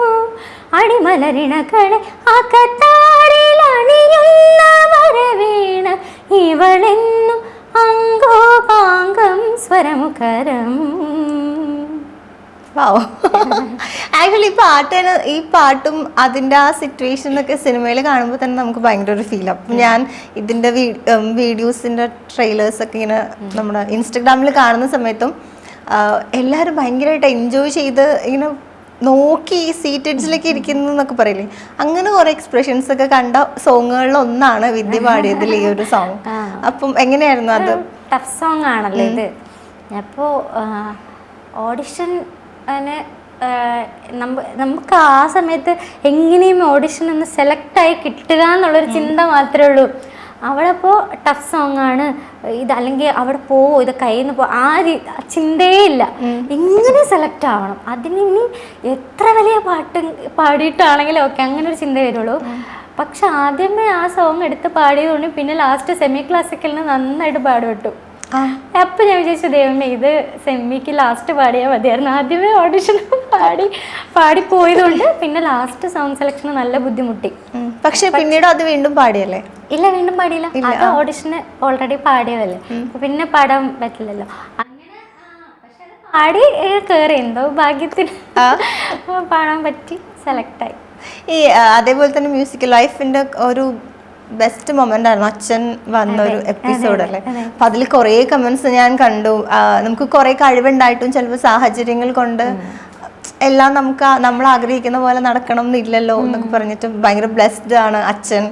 അടിമലരിണകളെ അകത്താരിൽ അണിയുന്ന വരവേണ ഇവളെന്നും അങ്കോപാംഗം സ്വരമുഖരം. ആക്ച്വലി ഈ പാട്ടും അതിൻ്റെ ആ സിറ്റുവേഷനൊക്കെ സിനിമയിൽ കാണുമ്പോൾ തന്നെ നമുക്ക് ഭയങ്കര ഒരു ഫീൽ. അപ്പം ഞാൻ ഇതിൻ്റെ വീഡിയോസിൻ്റെ ട്രെയിലേഴ്സൊക്കെ ഇങ്ങനെ നമ്മുടെ ഇൻസ്റ്റഗ്രാമിൽ കാണുന്ന സമയത്തും എല്ലാവരും ഭയങ്കരമായിട്ട് എൻജോയ് ചെയ്ത് ഇങ്ങനെ നോക്കി സീറ്റഡ്സിലേക്ക് ഇരിക്കുന്നു എന്നൊക്കെ പറയില്ലേ, അങ്ങനെ കുറേ എക്സ്പ്രഷൻസ് ഒക്കെ കണ്ട സോങ്ങുകളിൽ ഒന്നാണ് വിദ്യ പാടിയതിൽ ഈ ഒരു സോങ്. അപ്പം എങ്ങനെയായിരുന്നു അത്? ടഫ് സോങ് ആണല്ലോ ഇത്. അപ്പോൾ ഓഡിഷൻ നമുക്ക് ആ സമയത്ത് എങ്ങനെയും ഓഡിഷൻ ഒന്ന് സെലക്റ്റായി കിട്ടുക എന്നുള്ളൊരു ചിന്ത മാത്രമേ ഉള്ളൂ. അവിടെ ഇപ്പോൾ ടഫ് സോങ് ആണ് ഇത്, അല്ലെങ്കിൽ അവിടെ പോവോ ഇത് കയ്യിൽ നിന്ന് ആ ചിന്തയേ ഇല്ല. എങ്ങനെ സെലക്ട് ആവണം, അതിന് ഇനി എത്ര വലിയ പാട്ട് പാടിയിട്ടാണെങ്കിലും ഓക്കെ, അങ്ങനെ ഒരു ചിന്ത വരുള്ളൂ. പക്ഷെ ആദ്യമേ ആ സോങ് എടുത്ത് പാടിയതുകൊണ്ട് പിന്നെ ലാസ്റ്റ് സെമി ക്ലാസിക്കലിന് നന്നായിട്ട് പാടുപെട്ടു. അപ്പം ഞാൻ വിചാരിച്ചു ദൈവമേ ഇത് സെമിക്ക് ലാസ്റ്റ് പാടിയാൽ മതിയായിരുന്നു. ആദ്യമേ ഓഡിഷൻ പാടിപ്പോയതുകൊണ്ട് പിന്നെ ലാസ്റ്റ് സോങ് സെലക്ഷന് നല്ല ബുദ്ധിമുട്ടി. പക്ഷെ പിന്നീട് അത് വീണ്ടും പാടിയല്ലേ? ഇല്ല, വീണ്ടും പാടിയില്ല. അത് ഓഡിഷന് ഓൾറെഡി പാടിയതല്ലേ, പിന്നെ പാടാൻ പറ്റില്ലല്ലോ. അങ്ങനെ പാടി കയറി, എന്തോ ഭാഗ്യത്തിന് പാടാൻ പറ്റി, സെലക്റ്റായി. ഈ അതേപോലെ തന്നെ മ്യൂസിക് ലൈഫിന്റെ ഒരു ബെസ്റ്റ് മൊമെന്റ് ആയിരുന്നു അച്ഛൻ വന്ന ഒരു എപ്പിസോഡ് അല്ലേ? അപ്പൊ അതിൽ കുറേ കമന്റ്സ് ഞാൻ കണ്ടു. നമുക്ക് കുറെ കഴിവുണ്ടായിട്ടും ചിലപ്പോൾ സാഹചര്യങ്ങൾ കൊണ്ട് എല്ലാം നമ്മൾ ആഗ്രഹിക്കുന്ന പോലെ നടക്കണം എന്നില്ലല്ലോ എന്നൊക്കെ പറഞ്ഞിട്ട് ഭയങ്കര ബ്ലെസ്ഡ് ആണ് അച്ഛൻ,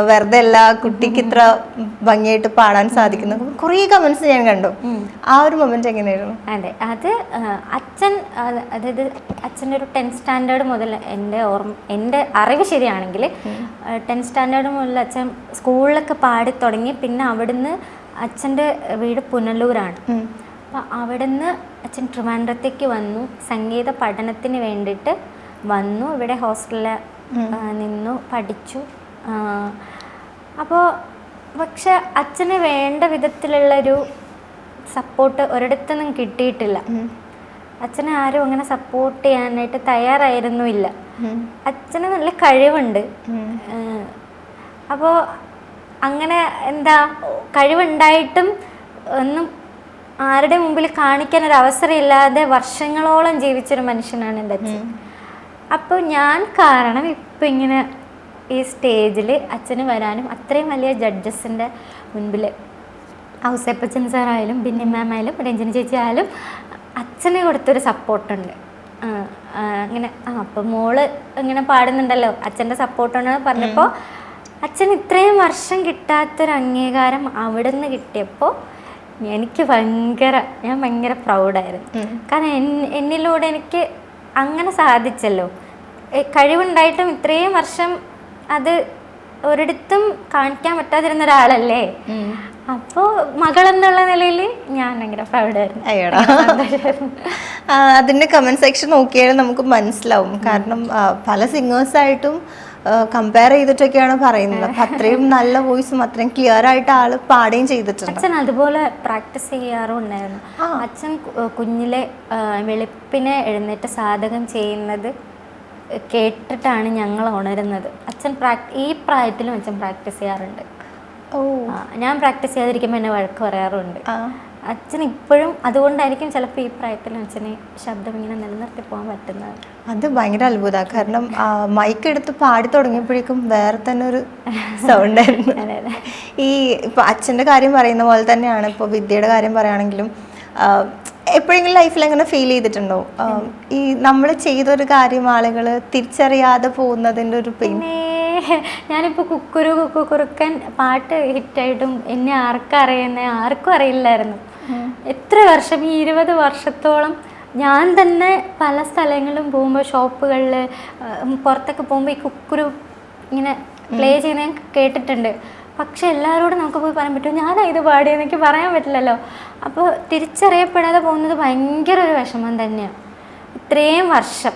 വെറുതെ അല്ല കുട്ടിക്ക് ഇത്ര ഭംഗിയായിട്ട് പാടാൻ സാധിക്കുന്നു, കുറേ കമന്റ്സ് ഞാൻ കണ്ടു. ആ ഒരു മൊമെന്റ് എങ്ങനെയായിരുന്നു? അതെ, അത് അച്ഛൻ, അതായത് അച്ഛൻ്റെ ഒരു 10th സ്റ്റാൻഡേർഡ് മുതൽ എൻ്റെ അറിവ് ശരിയാണെങ്കിൽ 10th സ്റ്റാൻഡേർഡ് മുതൽ അച്ഛൻ സ്കൂളിലൊക്കെ പാടി തുടങ്ങി. പിന്നെ അവിടുന്ന് അച്ഛൻ്റെ വീട് പുനലൂരാണ്. അപ്പം അവിടുന്ന് അച്ഛൻ ട്രിവാൻഡ്രത്തേക്ക് വന്നു, സംഗീത പഠനത്തിന് വേണ്ടിയിട്ട് വന്നു. ഇവിടെ ഹോസ്റ്റലിൽ നിന്നു, പഠിച്ചു. അപ്പോൾ പക്ഷെ അച്ഛന് വേണ്ട വിധത്തിലുള്ളൊരു സപ്പോർട്ട് ഒരിടത്തുനിന്നും കിട്ടിയിട്ടില്ല. അച്ഛനെ ആരും അങ്ങനെ സപ്പോർട്ട് ചെയ്യാനായിട്ട് തയ്യാറായിരുന്നില്ല. അച്ഛന് നല്ല കഴിവുണ്ട്. അപ്പോൾ അങ്ങനെ എന്താ കഴിവുണ്ടായിട്ടും ഒന്നും ആരുടെ മുമ്പിൽ കാണിക്കാൻ ഒരു അവസരമില്ലാതെ വർഷങ്ങളോളം ജീവിച്ചൊരു മനുഷ്യനാണ് എൻ്റെ അച്ഛൻ. അപ്പോൾ ഞാൻ കാരണം ഇപ്പം ഇങ്ങനെ ഈ സ്റ്റേജിൽ അച്ഛന് വരാനും അത്രയും വലിയ ജഡ്ജസിൻ്റെ മുൻപിൽ ഔസേപ്പച്ചൻ സാറായാലും ബിന്നി മാം ആയാലും രഞ്ജന ചേച്ചി ആയാലും അച്ഛന് കൊടുത്തൊരു സപ്പോർട്ടുണ്ട്. അങ്ങനെ അപ്പോൾ മോള് ഇങ്ങനെ പാടുന്നുണ്ടല്ലോ, അച്ഛൻ്റെ സപ്പോർട്ടുണ്ടെന്ന് പറഞ്ഞപ്പോൾ അച്ഛന് ഇത്രയും വർഷം കിട്ടാത്തൊരു അംഗീകാരം അവിടെ നിന്ന് കിട്ടിയപ്പോൾ ഞാൻ ഭയങ്കര പ്രൗഡായിരുന്നു. കാരണം എന്നിലൂടെ എനിക്ക് അങ്ങനെ സാധിച്ചല്ലോ. കഴിവുണ്ടായിട്ടും ഇത്രയും വർഷം അത് ഒരിടത്തും കാണിക്കാൻ പറ്റാതിരുന്ന ഒരാളല്ലേ. അപ്പോൾ മകളെന്നുള്ള നിലയിൽ ഞാൻ ഭയങ്കര പ്രൗഡായിരുന്നു. അതിൻ്റെ കമൻറ്റ് സെക്ഷൻ നോക്കിയാൽ നമുക്ക് മനസ്സിലാവും. കാരണം പല സിംഗേഴ്സായിട്ടും കമ്പയർ ചെയ്തിട്ടൊക്കെയാണ് പറയുന്നത്. അപ്പം അത്രയും നല്ല വോയിസും അത്രയും ക്ലിയർ ആയിട്ട് ആള് പാടുകയും ചെയ്തിട്ടുണ്ട്. അച്ഛൻ അതുപോലെ പ്രാക്ടീസ് ചെയ്യാറുണ്ടായിരുന്നു. അച്ഛൻ കുഞ്ഞിലെ വെളുപ്പിനെ എഴുന്നേറ്റ് സാധകം ചെയ്യുന്നത് കേട്ടിട്ടാണ് ഞങ്ങൾ ഉണരുന്നത്. അച്ഛൻ ഈ പ്രായത്തിലും അച്ഛൻ പ്രാക്ടീസ് ചെയ്യാറുണ്ട്. ഞാൻ പ്രാക്ടീസ് ചെയ്യാതിരിക്കുമ്പോൾ എന്നെ വഴക്ക് പറയാറുണ്ട്. അച്ഛൻ ഇപ്പോഴും അതുകൊണ്ടായിരിക്കും ചിലപ്പോൾ ഈ പ്രായത്തിൽ അച്ഛന് ശബ്ദം ഇങ്ങനെ നിലനിർത്തി പോകാൻ പറ്റുന്നത്. അത് ഭയങ്കര അത്ഭുതമാണ്. കാരണം മൈക്ക് എടുത്ത് പാടി തുടങ്ങിയപ്പോഴേക്കും വേറെ തന്നെ ഒരു സൗണ്ട് ആയിരുന്നു. ഈ ഇപ്പൊ അച്ഛൻ്റെ കാര്യം പറയുന്ന പോലെ തന്നെയാണ് ഇപ്പോൾ വിദ്യയുടെ കാര്യം പറയുകയാണെങ്കിലും എപ്പോഴെങ്കിലും ലൈഫിൽ അങ്ങനെ ഫീൽ ചെയ്തിട്ടുണ്ടോ ഈ നമ്മൾ ചെയ്തൊരു കാര്യം ആളുകൾ തിരിച്ചറിയാതെ പോകുന്നതിൻ്റെ ഒരു പെയിൻ? ഞാനിപ്പോൾ കുക്കുറുക്കൻ പാട്ട് ഹിറ്റായിട്ടും എന്നെ ആർക്കും അറിയില്ലായിരുന്നു. എത്ര വർഷം, ഈ 20 വർഷത്തോളം ഞാൻ തന്നെ പല സ്ഥലങ്ങളിലും പോകുമ്പോൾ, ഷോപ്പുകളിൽ പുറത്തൊക്കെ പോകുമ്പോൾ ഈ കുക്കുരു ഇങ്ങനെ പ്ലേ ചെയ്യുന്ന ഞാൻ കേട്ടിട്ടുണ്ട്. പക്ഷെ എല്ലാവരോടും നമുക്ക് പോയി പറയാൻ പറ്റുമോ ഞാനാ ഇത് പാടിയെന്ന് എനിക്ക് പറയാൻ പറ്റില്ലല്ലോ. അപ്പോൾ തിരിച്ചറിയപ്പെടാതെ പോകുന്നത് ഭയങ്കര ഒരു വിഷമം തന്നെയാണ്. ഇത്രയും വർഷം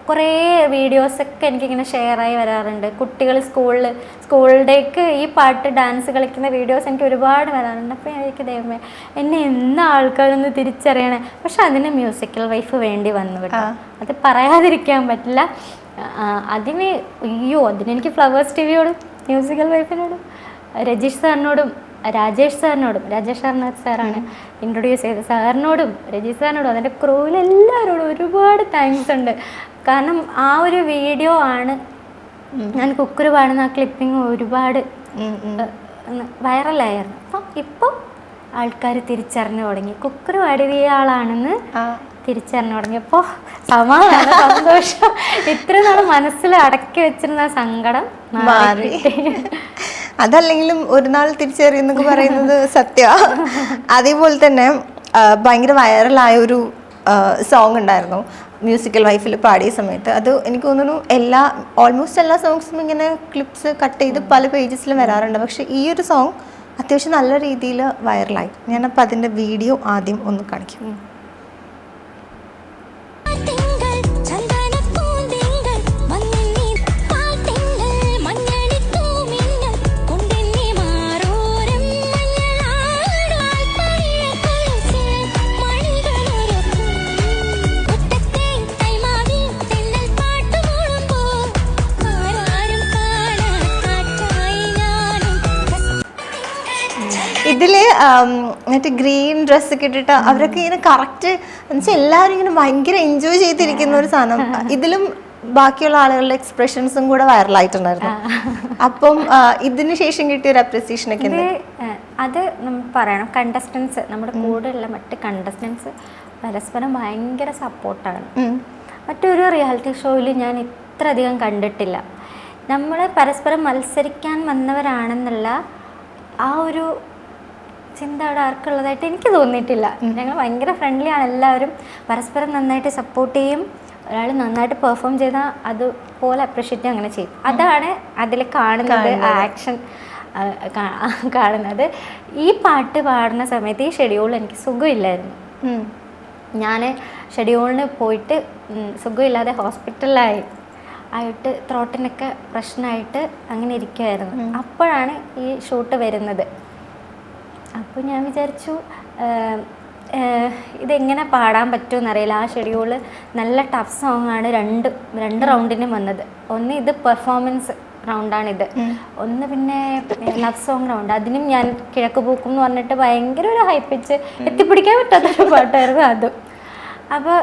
കുറേ വീഡിയോസൊക്കെ എനിക്കിങ്ങനെ ഷെയറായി വരാറുണ്ട്. കുട്ടികൾ സ്കൂളിലേക്ക് ഈ പാട്ട് ഡാൻസ് കളിക്കുന്ന വീഡിയോസ് എനിക്ക് ഒരുപാട് വരാറുണ്ട്. അപ്പോൾ എനിക്ക് ദൈവമേ എന്നെ എന്നാ ആൾക്കാരൊന്ന് തിരിച്ചറിയണേ. പക്ഷെ അതിന് മ്യൂസിക്കൽ വൈഫ് വേണ്ടി വന്നു കേട്ടോ, അത് പറയാതിരിക്കാൻ പറ്റില്ല. അതിനെനിക്ക് ഫ്ലവേഴ്സ് ടിവിയോടും മ്യൂസിക്കൽ വൈഫിനോടും രജീഷ് സാറിനോടും രാജേഷ് സാറിനാഥ് സാറാണ് ഇൻട്രൊഡ്യൂസ് ചെയ്തത്, സാറിനോടും രജീഷ് സാറിനോടും അതിൻ്റെ ക്രൂവിലെല്ലാവരോടും ഒരുപാട് താങ്ക്സ് ഉണ്ട്. കാരണം ആ ഒരു വീഡിയോ ആണ് ഞാൻ കുക്കുരു പാടുന്ന ആ ക്ലിപ്പിംഗ് ഒരുപാട് വൈറലായിരുന്നു. അപ്പം ഇപ്പോൾ ആൾക്കാർ തിരിച്ചറിഞ്ഞു തുടങ്ങി കുക്കുരു പാടിയ ആളാണെന്ന് തിരിച്ചറിഞ്ഞു തുടങ്ങിയപ്പോൾ സമാധാനം, സന്തോഷം. ഇത്ര നാൾ മനസ്സിൽ അടക്കി വെച്ചിരുന്ന സങ്കടം മാറി. അതല്ലെങ്കിലും ഒരു നാൾ തിരിച്ചറിയുന്നൊക്കെ പറയുന്നത് സത്യമാണ്. അതേപോലെ തന്നെ ഭയങ്കര വൈറലായ ഒരു സോങ് ഉണ്ടായിരുന്നു മ്യൂസിക്കൽ വൈഫിൽ പാടിയ സമയത്ത്. അത് എനിക്ക് തോന്നുന്നു ഓൾമോസ്റ്റ് എല്ലാ സോങ്സും ഇങ്ങനെ ക്ലിപ്സ് കട്ട് ചെയ്ത് പല പേജസിലും വരാറുണ്ട്. പക്ഷെ ഈ ഒരു സോങ് അത്യാവശ്യം നല്ല രീതിയിൽ വൈറലായി. ഞാനപ്പോൾ അതിൻ്റെ വീഡിയോ ആദ്യം ഒന്ന് കാണിക്കും. ഇതിൽ മറ്റേ ഗ്രീൻ ഡ്രസ്സൊക്കെ ഇട്ടിട്ട് അവരൊക്കെ ഇങ്ങനെ കറക്റ്റ് എന്നുവെച്ചാൽ എല്ലാവരും ഇങ്ങനെ ഭയങ്കര എൻജോയ് ചെയ്തിരിക്കുന്ന ഒരു സാധനം. ഇതിലും ബാക്കിയുള്ള ആളുകളുടെ എക്സ്പ്രഷൻസും കൂടെ വൈറലായിട്ടുണ്ടായിരുന്നു. അപ്പം ഇതിന് ശേഷം കിട്ടിയ ഒരു അപ്രിസിയേഷൻ ഒക്കെ അത് നമ്മൾ പറയണം. കണ്ടസ്റ്റൻസ്, നമ്മുടെ കൂടെയുള്ള മറ്റ് കണ്ടസ്റ്റൻസ് പരസ്പരം ഭയങ്കര സപ്പോർട്ടാണ്. മറ്റൊരു റിയാലിറ്റി ഷോയിൽ ഞാൻ ഇത്ര അധികം കണ്ടിട്ടില്ല. നമ്മൾ പരസ്പരം മത്സരിക്കാൻ വന്നവരാണെന്നുള്ള ആ ഒരു ചിന്ത അവിടെ ആർക്കുള്ളതായിട്ട് എനിക്ക് തോന്നിയിട്ടില്ല. ഞങ്ങൾ ഭയങ്കര ഫ്രണ്ട്ലി ആണ്, എല്ലാവരും പരസ്പരം നന്നായിട്ട് സപ്പോർട്ട് ചെയ്യും. ഒരാൾ നന്നായിട്ട് പെർഫോം ചെയ്താൽ അതുപോലെ അപ്രിഷ്യേറ്റ് അങ്ങനെ ചെയ്യും. അതാണ് അതിൽ കാണുന്നത്, ആക്ഷൻ കാണുന്നത്. ഈ പാട്ട് പാടുന്ന സമയത്ത് ഈ ഷെഡ്യൂൾ എനിക്ക് സുഖമില്ലായിരുന്നു. ഞാൻ ഷെഡ്യൂളിന് പോയിട്ട് സുഖമില്ലാതെ ഹോസ്പിറ്റലിലായി ആയിട്ട് ത്രോട്ടിനൊക്കെ പ്രശ്നമായിട്ട് അങ്ങനെ ഇരിക്കുമായിരുന്നു. അപ്പോഴാണ് ഈ ഷൂട്ട് വരുന്നത്. അപ്പോൾ ഞാൻ വിചാരിച്ചു ഇതെങ്ങനെ പാടാൻ പറ്റുമെന്നറിയില്ല. ആ ഷെഡ്യൂള് നല്ല ടഫ് സോങ്ങാണ്. രണ്ട് റൗണ്ടിനും വന്നത്. ഒന്ന് ഇത് പെർഫോമൻസ് റൗണ്ടാണിത്, ഒന്ന് പിന്നെ ലവ് സോങ് റൗണ്ട്. അതിനും ഞാൻ കിഴക്ക് പൂക്കും എന്ന് പറഞ്ഞിട്ട് ഭയങ്കര ഒരു ഹൈപ്പിച്ച് എത്തിപ്പിടിക്കാൻ പറ്റാത്തൊരു പാട്ടായിരുന്നു അതും. അപ്പോൾ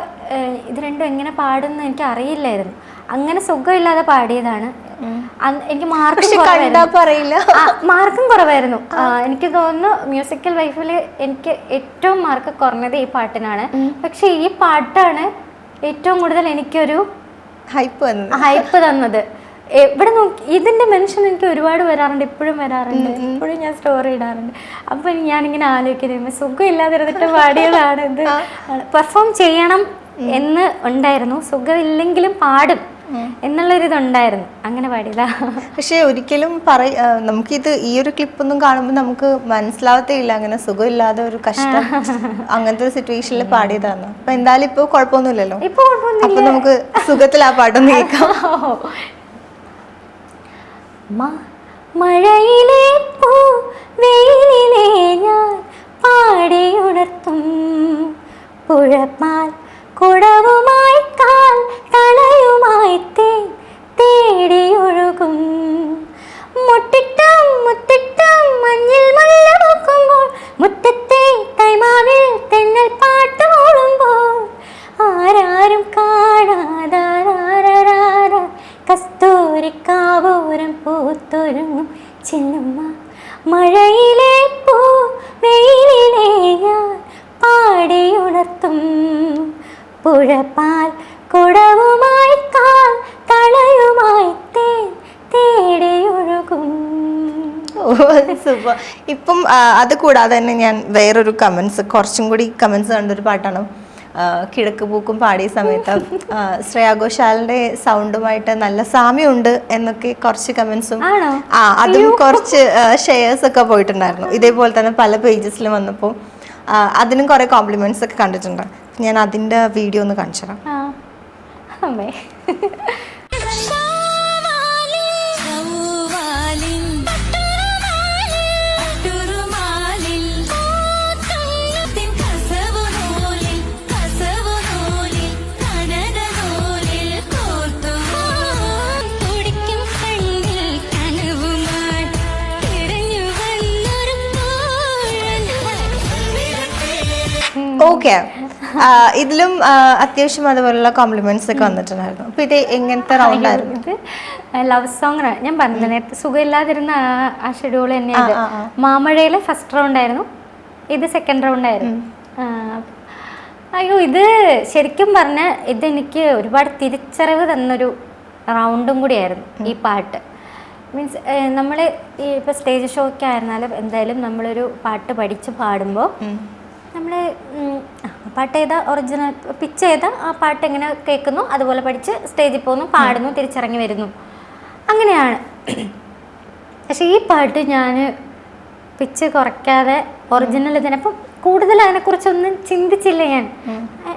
ഇത് രണ്ടും എങ്ങനെ പാടുമെന്ന് എനിക്ക് അറിയില്ലായിരുന്നു. അങ്ങനെ സുഖമില്ലാതെ പാടിയതാണ്. എനിക്ക് മാർക്കും കുറവായിരുന്നു. എനിക്ക് തോന്നുന്നു മ്യൂസിക്കൽ ലൈഫിൽ എനിക്ക് ഏറ്റവും മാർക്ക് കുറഞ്ഞത് ഈ പാട്ടിനാണ്. പക്ഷെ ഈ പാട്ടാണ് ഏറ്റവും കൂടുതൽ എനിക്കൊരു ഹൈപ്പ് തന്നത്. എവിടെ നോക്കി ഇതിൻ്റെ മെൻഷൻ എനിക്ക് ഒരുപാട് വരാറുണ്ട്, ഇപ്പോഴും വരാറുണ്ട്, ഇപ്പോഴും ഞാൻ സ്റ്റോറി ഇടാറുണ്ട്. അപ്പോൾ ഞാനിങ്ങനെ ആലോചിക്കുന്നത് സുഖമില്ലാതിരുന്നിട്ട് പാടിയതാണ് ഇത്. പെർഫോം ചെയ്യണം എന്ന് ഉണ്ടായിരുന്നു, സുഖമില്ലെങ്കിലും പാടും എന്നുള്ളൊരിതുണ്ടായിരുന്നു, അങ്ങനെ പാടിയതാ. പക്ഷെ ഒരിക്കലും നമുക്കിത് ഈ ഒരു ക്ലിപ്പൊന്നും കാണുമ്പോൾ നമുക്ക് മനസ്സിലാവത്തേയില്ല അങ്ങനെ സുഖമില്ലാതെ ഒരു കഷ്ടം അങ്ങനത്തെ ഒരു സിറ്റുവേഷനിൽ പാടിയതാണ്. അപ്പൊ എന്തായാലും ഇപ്പൊ കുഴപ്പമൊന്നുമില്ലല്ലോ, അപ്പൊ നമുക്ക് സുഖത്തിൽ ആ പാട്ടൊന്ന് കേൾക്കാം. മഴയിലെ പൂ വെയിലിലെ ഞാൻ പാടിയുണർത്തും പുഴപ്പാൽ കുടവുമായി കാൽ തളയുമായി തേടിയൊഴുകും മുട്ടിട്ടും മഞ്ഞിൽ മുല്ല പൂക്കുമ്പോൾ മുറ്റത്തെ കൈമാവിൽ തെന്നൽ പാട്ട് മൂളുമ്പോൾ ആരാരും കാണാതാരാര കസ്തൂരിക്കാവൂരം പൂത്തൊരുങ്ങും ചെല്ലുമ്മ മഴയിലെ പൂ വെയിലിലെ ഞാൻ പാടിയുണർത്തും പുഴപ്പാൽ കുടവുമായി കാൽ തളയുമായി തേടിയൊഴുകും. സൂപ്പർ. ഇപ്പം അത് കൂടാതെ തന്നെ ഞാൻ വേറൊരു കുറച്ചും കൂടി കമൻസ് കണ്ടൊരു പാട്ടാണ് കിഴക്ക് പൂക്കും പാടിയ സമയത്ത് ശ്രേയാ ഘോഷാലിന്റെ സൗണ്ടുമായിട്ട് നല്ല സാമ്യമുണ്ട് എന്നൊക്കെ കുറച്ച് കമന്റ്സും അതും കുറച്ച് ഷെയർസ് ഒക്കെ പോയിട്ടുണ്ടായിരുന്നു. ഇതേപോലെ തന്നെ പല പേജസിലും വന്നപ്പോൾ അതിനും കുറെ കോംപ്ലിമെന്റ്സ് ഒക്കെ കണ്ടിട്ടുണ്ട്. ഞാൻ അതിന്റെ വീഡിയോ ഒന്ന് കാണിച്ചു തരാം. ഓക്കെ, ഇതിലും അത്യാവശ്യം അതുപോലുള്ള കോംപ്ലിമെന്റ്സ് ഒക്കെ വന്നിട്ടുണ്ടായിരുന്നു. അപ്പൊ ഇത് എങ്ങനത്തെ റൗണ്ട് ആയിരുന്നു? ഇത് ലവ് സോങ് ഞാൻ പറഞ്ഞത് നേരത്തെ സുഖമില്ലാതിരുന്ന ആ ഷെഡ്യൂൾ തന്നെയാണ്. മാമഴയിലെ ഫസ്റ്റ് റൗണ്ട് ആയിരുന്നു, ഇത് സെക്കൻഡ് റൗണ്ട് ആയിരുന്നു. അയ്യോ, ഇത് ശരിക്കും പറഞ്ഞാൽ ഇതെനിക്ക് ഒരുപാട് തിരിച്ചറിവ് തന്നൊരു റൗണ്ടും കൂടിയായിരുന്നു ഈ പാട്ട്. മീൻസ് നമ്മൾ ഈ ഇപ്പോൾ സ്റ്റേജ് ഷോയ്ക്ക് ആയിരുന്നാലും എന്തായാലും നമ്മളൊരു പാട്ട് പഠിച്ച് പാടുമ്പോൾ നമ്മൾ പാട്ട് ചെയ്താൽ ഒറിജിനൽ പിച്ച് ചെയ്താൽ ആ പാട്ട് എങ്ങനെ കേൾക്കുന്നു അതുപോലെ പഠിച്ച് സ്റ്റേജിൽ പോകുന്നു, പാടുന്നു, തിരിച്ചിറങ്ങി വരുന്നു, അങ്ങനെയാണ്. പക്ഷേ ഈ പാട്ട് ഞാൻ പിച്ച് കുറയ്ക്കാതെ ഒറിജിനൽ തന്നെ, അപ്പം കൂടുതൽ അതിനെക്കുറിച്ചൊന്നും ചിന്തിച്ചില്ല ഞാൻ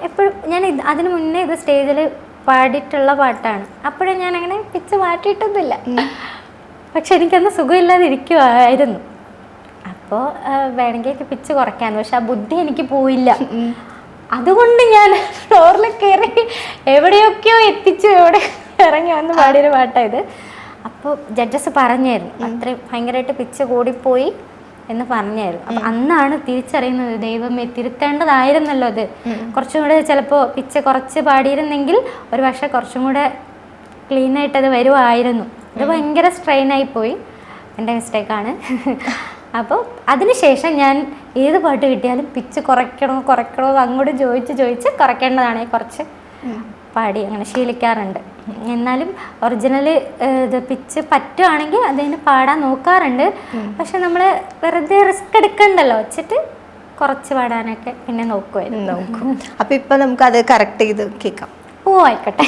എപ്പോഴും. ഞാൻ അതിന് മുന്നേ ഇത് സ്റ്റേജിൽ പാടിയിട്ടുള്ള പാട്ടാണ്, അപ്പോഴും ഞാൻ അങ്ങനെ പിച്ച് മാറ്റിയിട്ടൊന്നുമില്ല. പക്ഷെ എനിക്കന്ന് സുഖമില്ലാതെ ഇരിക്കുമായിരുന്നു. അപ്പോൾ വേണമെങ്കിൽ പിച്ച് കുറയ്ക്കാന്ന്, പക്ഷെ ആ ബുദ്ധി എനിക്ക് പോയില്ല. അതുകൊണ്ട് ഞാൻ ഫ്ലോറിൽ കയറി എവിടെയൊക്കെയോ എത്തിച്ചു, എവിടെ ഇറങ്ങി വന്ന് പാടിയൊരു പാട്ടായത്. അപ്പോൾ ജഡ്ജസ് പറഞ്ഞായിരുന്നു അത്രയും ഭയങ്കരമായിട്ട് പിച്ച് കൂടിപ്പോയി എന്ന് പറഞ്ഞായിരുന്നു. അപ്പം അന്നാണ് തിരിച്ചറിയുന്നത്, ദൈവമേ തിരുത്തേണ്ടതായിരുന്നല്ലോ അത്. കുറച്ചും കൂടെ ചിലപ്പോൾ പിച്ച് കുറച്ച് പാടിയിരുന്നെങ്കിൽ ഒരു പക്ഷേ കുറച്ചും കൂടെ ക്ലീനായിട്ടത് വരുമായിരുന്നു. അത് ഭയങ്കര സ്ട്രെയിനായിപ്പോയി, എൻ്റെ മിസ്റ്റേക്കാണ്. അപ്പോൾ അതിനുശേഷം ഞാൻ ഏത് പാട്ട് കിട്ടിയാലും പിച്ച് കുറയ്ക്കണോ അങ്ങോട്ട് ചോദിച്ച് കുറയ്ക്കേണ്ടതാണെങ്കിൽ കുറച്ച് പാടി അങ്ങനെ ശീലിക്കാറുണ്ട്. എന്നാലും ഒറിജിനൽ ഇത് പിച്ച് പറ്റുവാണെങ്കിൽ അതിന് പാടാൻ നോക്കാറുണ്ട്. പക്ഷെ നമ്മൾ വെറുതെ റിസ്ക് എടുക്കണ്ടല്ലോ വെച്ചിട്ട് കുറച്ച് പാടാനൊക്കെ പിന്നെ നോക്കും. അപ്പൊ ഇപ്പൊ നമുക്ക് അത് കറക്റ്റ് ചെയ്ത് കേൾക്കാം. ആയിക്കോട്ടെ.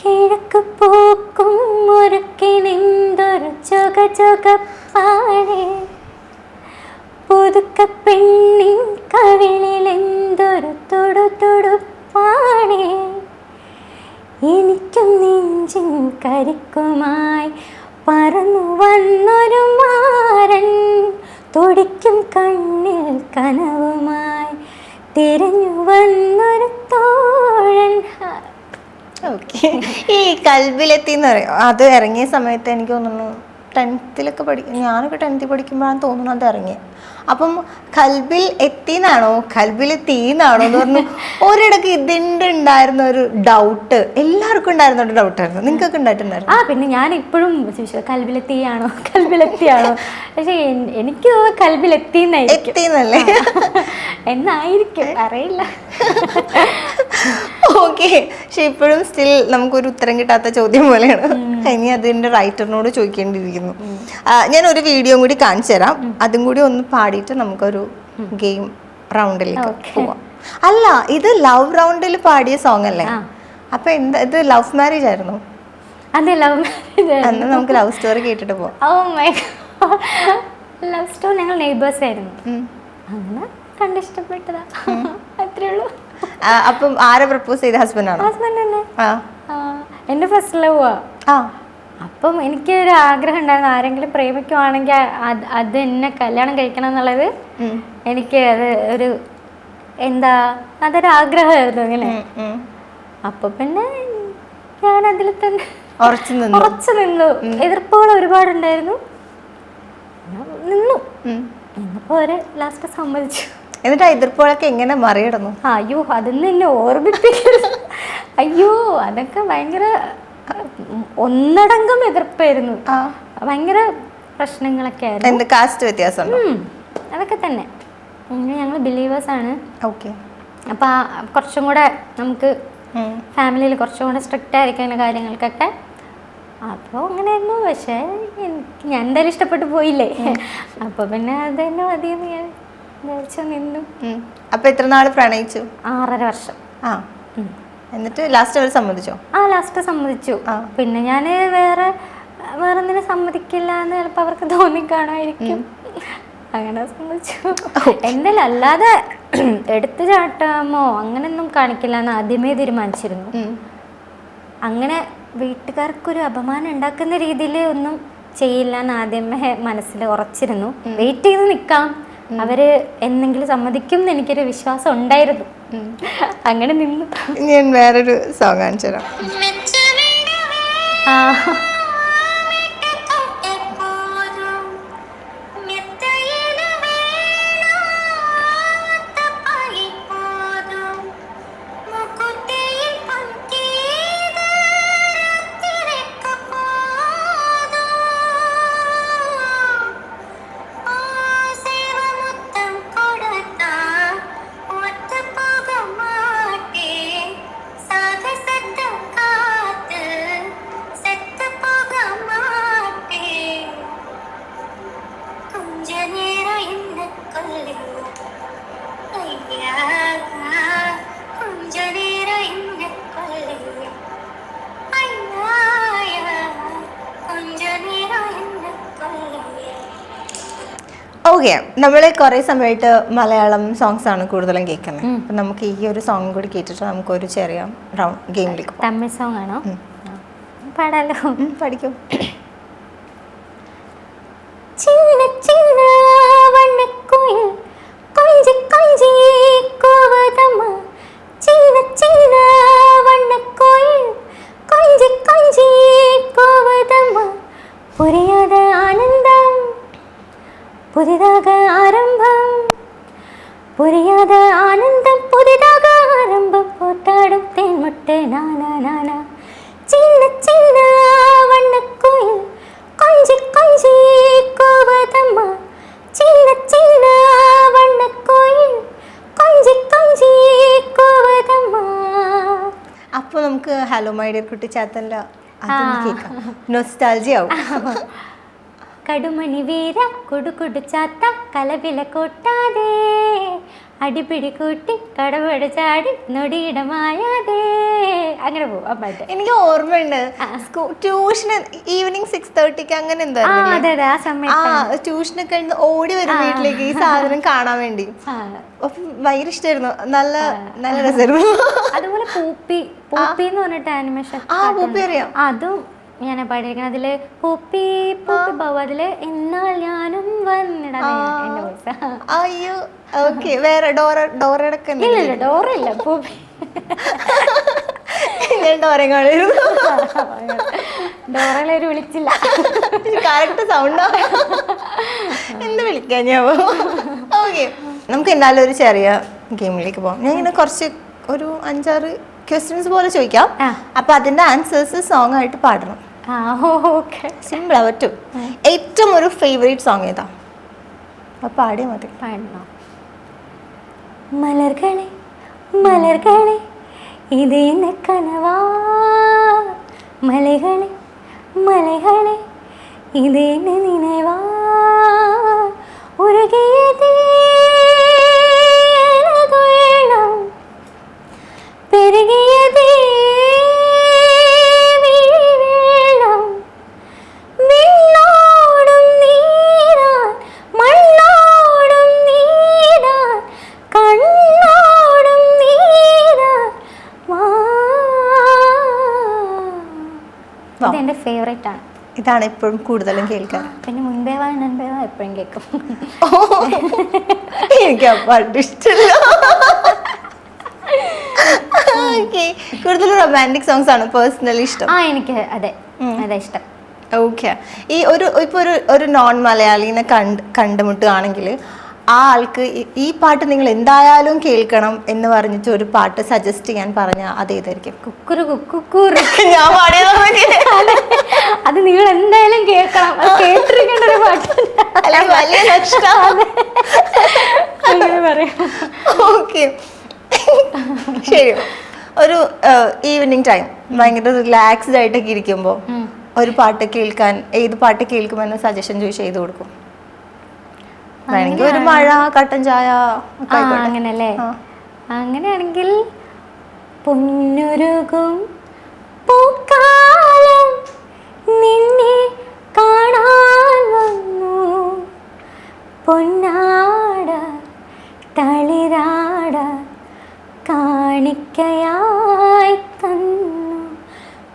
കിഴക്ക് പൂക്കും മുറുക്കിനെന്തൊരു ചുകചുകപ്പാടേ, പുതുക്ക പെണ്ണിൻ കവിളിലെന്തൊരു തുടുതുടുപ്പാടേ, എനിക്കും നെഞ്ചിൻ കരിക്കുമായി പറന്നു വന്നൊരു മാരൻ, തുടിക്കും കണ്ണിൽ കനവുമായി തിരഞ്ഞു വന്നൊരു തോഴൻ. ഓക്കെ. ഈ കൽബിലെത്തി എന്ന് പറയും, അത് ഇറങ്ങിയ സമയത്ത് എനിക്ക് തോന്നുന്നു 10th ഞാനൊക്കെ 10th പഠിക്കുമ്പോഴാണ് തോന്നുന്നു അത് ഇറങ്ങിയത്. അപ്പം കൽബിൽ എത്തിന്നാണോ കൽബിലെത്തിന്നാണോ എന്ന് പറഞ്ഞു. ഒരിടക്ക് ഇതിൻ്റെ ഉണ്ടായിരുന്ന ഒരു ഡൗട്ട് എല്ലാവർക്കും ഉണ്ടായിരുന്ന ഒരു ഡൗട്ടായിരുന്നു. നിങ്ങൾക്കൊക്കെ ഉണ്ടായിട്ടുണ്ടായിരുന്നു? പിന്നെ ഞാൻ ഇപ്പോഴും കൽബിലെത്തിയാണോ പക്ഷെ എനിക്ക് കൽബിലെത്തിന്നല്ലേ എന്നായിരിക്കും, അറിയില്ല. ഓക്കെ. പക്ഷെ ഇപ്പോഴും സ്റ്റിൽ നമുക്കൊരു ഉത്തരം കിട്ടാത്ത ചോദ്യം പോലെയാണ്. ഇനി അതിന്റെ റൈറ്ററിനോട് ചോദിക്കേണ്ടിയിരിക്കുന്നു. ഞാൻ ഒരു വീഡിയോ കൂടി കാണിച്ചു തരാം. അതും കൂടി ഒന്ന് പാടിയിട്ട് നമുക്കൊരു ഗെയിം റൗണ്ടിലേക്ക് പോവാം. അല്ല, ഇത് ലവ് റൗണ്ടിൽ പാടിയ സോങ് അല്ലേ? അപ്പൊ എന്താ ഇത് ലവ് മാരേജ് ആയിരുന്നു? അതെ, ലവ് മാരേജ്. അന്ന് നമുക്ക് ലവ് സ്റ്റോറി കേട്ടിട്ട് പോവാം. ലവ് സ്റ്റോറി ഞങ്ങൾ നെയ്ബേഴ്സ് ആയിരുന്നു. അങ്ങനെ കണ്ടിഷ്ടപ്പെട്ടതാ, അത്രേ ഉള്ളൂ. അപ്പം ആരെ പ്രപ്പോസ് ചെയ്ത? ഹസ്ബൻഡ് ആണോ? ഹസ്ബൻഡ് തന്നെ. എന്റെ ഫസ്റ്റ് ലവ്. അപ്പം എനിക്കൊരു ആഗ്രഹം ഉണ്ടായിരുന്നു, ആരെങ്കിലും പ്രേമിക്കുവാണെങ്കിൽ അത് എന്നെ കല്യാണം കഴിക്കണം എന്നുള്ളത്. എനിക്ക് അത് ഒരു അതൊരു ആഗ്രഹമായിരുന്നു ഇങ്ങനെ. അപ്പൊ പിന്നെ ഞാൻ അതിൽ തന്നെ ഉറച്ചു നിന്നു. എതിർപ്പുകൾ ഒരുപാടുണ്ടായിരുന്നു, നിന്നു. എന്നപ്പോ ലാസ്റ്റ് സമ്മതിച്ചു. എന്നിട്ട് എതിർപ്പുകളൊക്കെ എങ്ങനെ മറികടന്നു? അയ്യോ, അതൊന്നും എന്നെ ഓർമ്മിപ്പിക്കരുത്. അയ്യോ, അതൊക്കെ ഭയങ്കര ഒന്നടങ്കം എതിർപ്പായിരുന്നു. ഭയങ്കര പ്രശ്നങ്ങളൊക്കെ ആയിരുന്നു. കാസ്റ്റ് വ്യത്യാസം അതൊക്കെ തന്നെ. ഞങ്ങൾ ബിലീവേഴ്സ് ആണ്. ഓക്കെ. അപ്പൊ കുറച്ചും കൂടെ നമുക്ക് ഫാമിലിയിൽ കുറച്ചും കൂടെ സ്ട്രിക്റ്റ് ആയിരിക്കുന്ന കാര്യങ്ങൾക്കൊക്കെ. അപ്പോൾ അങ്ങനെയായിരുന്നു. പക്ഷേ ഞാൻ എന്തായാലും ഇഷ്ടപ്പെട്ടു പോയില്ലേ, അപ്പൊ പിന്നെ അത് തന്നെ മതിയെന്ന് ഞാൻ നിന്നു. അപ്പൊ എത്ര നാള് പ്രണയിച്ചു? 6.5 വർഷം. എന്നിട്ട് ലാസ്റ്റ് അവർ സമ്മതിച്ചോ? ലാസ്റ്റ് സമ്മതിച്ചു. പിന്നെ ഞാൻ വേറെ ഒന്നിനും സമ്മതിക്കില്ല എന്ന് ചിലപ്പോൾ അവർക്ക് തോന്നിക്കാണായിരിക്കും. അങ്ങനെ സമ്മതിച്ചു. എന്തായാലും അല്ലാതെ എടുത്തു ചാട്ടാമോ അങ്ങനെയൊന്നും കാണിക്കില്ല എന്ന് ആദ്യമേ തീരുമാനിച്ചിരുന്നു. അങ്ങനെ വീട്ടുകാർക്കൊരു അപമാനം ഉണ്ടാക്കുന്ന രീതിയിൽ ഒന്നും ചെയ്യില്ല എന്ന് ആദ്യമേ മനസ്സിൽ ഉറച്ചിരുന്നു. വെയിറ്റ് ചെയ്ത് നിൽക്കാം, അവര് എന്തെങ്കിലും സമ്മതിക്കും എന്ന് എനിക്കൊരു വിശ്വാസം ഉണ്ടായിരുന്നു. അങ്ങനെ നിന്നു. ഞാൻ വേറൊരു സോങ് കാണിച്ചു തരാം. ഓക്കെ, നമ്മൾ കുറേ സമയമായിട്ട് മലയാളം സോങ്സ് ആണ് കൂടുതലും കേൾക്കുന്നത്. അപ്പം നമുക്ക് ഈ ഒരു സോങ് കൂടി കേട്ടിട്ട് നമുക്കൊരു ചെറിയ ഗെയിമിലേക്ക് പോകാം. തമിഴ് സോങ് ആണോ? പാടാലോ? പഠിക്കും. சின்ன சின்ன வண்ணக்குயில் கொஞ்சி கொஞ்சி கோவதம்மா, சின்ன சின்ன வண்ணக்குயில் கொஞ்சி கொஞ்சி கோவதம்மா, புரியாத ஆனந்தம் புதிதாக ஆரம்பம், புரியாத ஆனந்தம் புதிதாக ஆரம்பம், போட்டாடும் தேன் முட்டை நானா நானா, சின்ன சின்ன வண்ணக்குயில் கொஞ்சி கொஞ்சி கோவதம்மா, சின்ன சின்ன வண்ணக்குயில் கொஞ்சி கொஞ்சி கோவதம்மா. നമുക്ക് ഹലോ മൈ ഡിയർ കുട്ടിച്ചാത്തല്ല അതൊന്ന് കേൾക്കാം, നൊസ്റ്റാൾജി ആവും. കടുമണി വീര കുടുകുടു ചാത്ത കലവില കൊട്ടാതെ അടിപിടി കൂട്ടി കടവട ചാടി നൊടിയിടമായാതെ അങ്ങനെ പോകും ആ പാട്ട്. എനിക്ക് ഓർമ്മയുണ്ട് ട്യൂഷന് ഈവനിങ് 6:30 അങ്ങനെ എന്തോ അതെ അതെ ആ സമയത്ത് ട്യൂഷനൊക്കെ കഴിഞ്ഞ് ഓടി വരും വീട്ടിലേക്ക് ഈ സാധനം കാണാൻ വേണ്ടി. അപ്പം ഭയങ്കര ഇഷ്ടമായിരുന്നു, നല്ല നല്ല രസമായിരുന്നു. അതുപോലെ പൂപ്പി പൂപ്പി എന്ന് പറഞ്ഞിട്ട് ആനിമേഷൻ പൂപ്പി അറിയാം. അതും ഞാൻ പാടിയിരിക്കുന്നത് അതില് പൂപ്പി പൂപ്പി ബാബു അതില് എന്നാൽ ഞാനും വന്നിടാ എന്റെ വോയിസ്. അയ്യോ ഓക്കെ. വേറെ ഡോറയുടെ ഇല്ല ഡോറില്ല പൂപ്പി ഞാൻ ഡോറ കാണിരുന്നു. ഡോറയിലൊരു വിളിച്ചില്ല, കറക്റ്റ് സൗണ്ടോ എന്ത് വിളിക്കാൻ ഞാൻ. ഓക്കെ, നമുക്ക് എന്നാലും ഒരു ചെറിയ ഗെയിമിലേക്ക് പോകാം. ഞാൻ ഇങ്ങനെ കുറച്ച് ഒരു 5-6 ക്വസ്റ്റ്യൻസ് പോലെ ചോദിക്കാം. അപ്പൊ അതിന്റെ ആൻസേഴ്സ് സോങ് ആയിട്ട് പാടണം. സിമ്പിൾ ആ പറ്റും. ഏറ്റവും ഒരു ഫേവറേറ്റ് സോങ് ഏതാ? അപ്പൊ പാടിയാ മതി. പാടണോ? മലർകളെ മലർകളെ ഇതേന്ന് കനവാ, മലകളെ മലകളെ ഇതേന്ന് നിனைவா, ഉരുകിയതേ எனதுள்ளம், പെരുകിയതേ വീഴം, വിണ്ണോടും നീരാൻ മണ്ണോടും നീരാൻ കണ്ണോടും നീരാൻ വാ. ഇതെന്റെ ഫേവറേറ്റ് ആണ്. ഇതാണ് എപ്പോഴും കൂടുതലും കേൾക്കാൻ. പിന്നെ മുൻപേ വാ നൻപേ വാ എപ്പോഴും കേൾക്കും. എനിക്ക് ആ പാട്ട് ഇഷ്ടമില്ല. ഓക്കെ, കൂടുതൽ റൊമാൻറ്റിക് സോങ്സ് ആണ് പേഴ്സണലി ഇഷ്ടം. എനിക്ക് അതെ അതെ ഇഷ്ടം. ഓക്കെ, ഈ ഇപ്പോൾ ഒരു നോൺ മലയാളീനെ കണ്ടുമുട്ടുകയാണെങ്കിൽ ആ ആൾക്ക് ഈ പാട്ട് നിങ്ങൾ എന്തായാലും കേൾക്കണം എന്ന് പറഞ്ഞിട്ട് ഒരു പാട്ട് സജസ്റ്റ് ചെയ്യാൻ പറഞ്ഞാൽ അതേതായിരിക്കും? കുക്കുറു കുക്കുറു. ഞാൻ പാടിയത് അത് നിങ്ങൾ എന്തായാലും കേൾക്കണം, കേട്ടിരിക്കേണ്ട ഒരു പാട്ട്. വലിയ നഷ്ടമാണ്. അങ്ങനെ പറയാം. ഓക്കെ ശരി. ഒരു ഈവനിങ് ടൈം ഭയങ്കര റിലാക്സ്ഡ് ആയിട്ടൊക്കെ ഇരിക്കുമ്പോൾ ഒരു പാട്ട് കേൾക്കാൻ ഏത് പാട്ട് കേൾക്കുമെന്ന് സജഷൻ ചോദിച്ച് ചെയ്ത് കൊടുക്കും? വേണമെങ്കിൽ ഒരു മഴ, കട്ടൻ ചായ, അങ്ങനല്ലേ? അങ്ങനെയാണെങ്കിൽ പൊന്നുരുകും പൂക്കാലം നിന്നെ കാണാൻ വന്നു, പൊന്നാട തളിരാട കാണിക്കയായി തന്നു,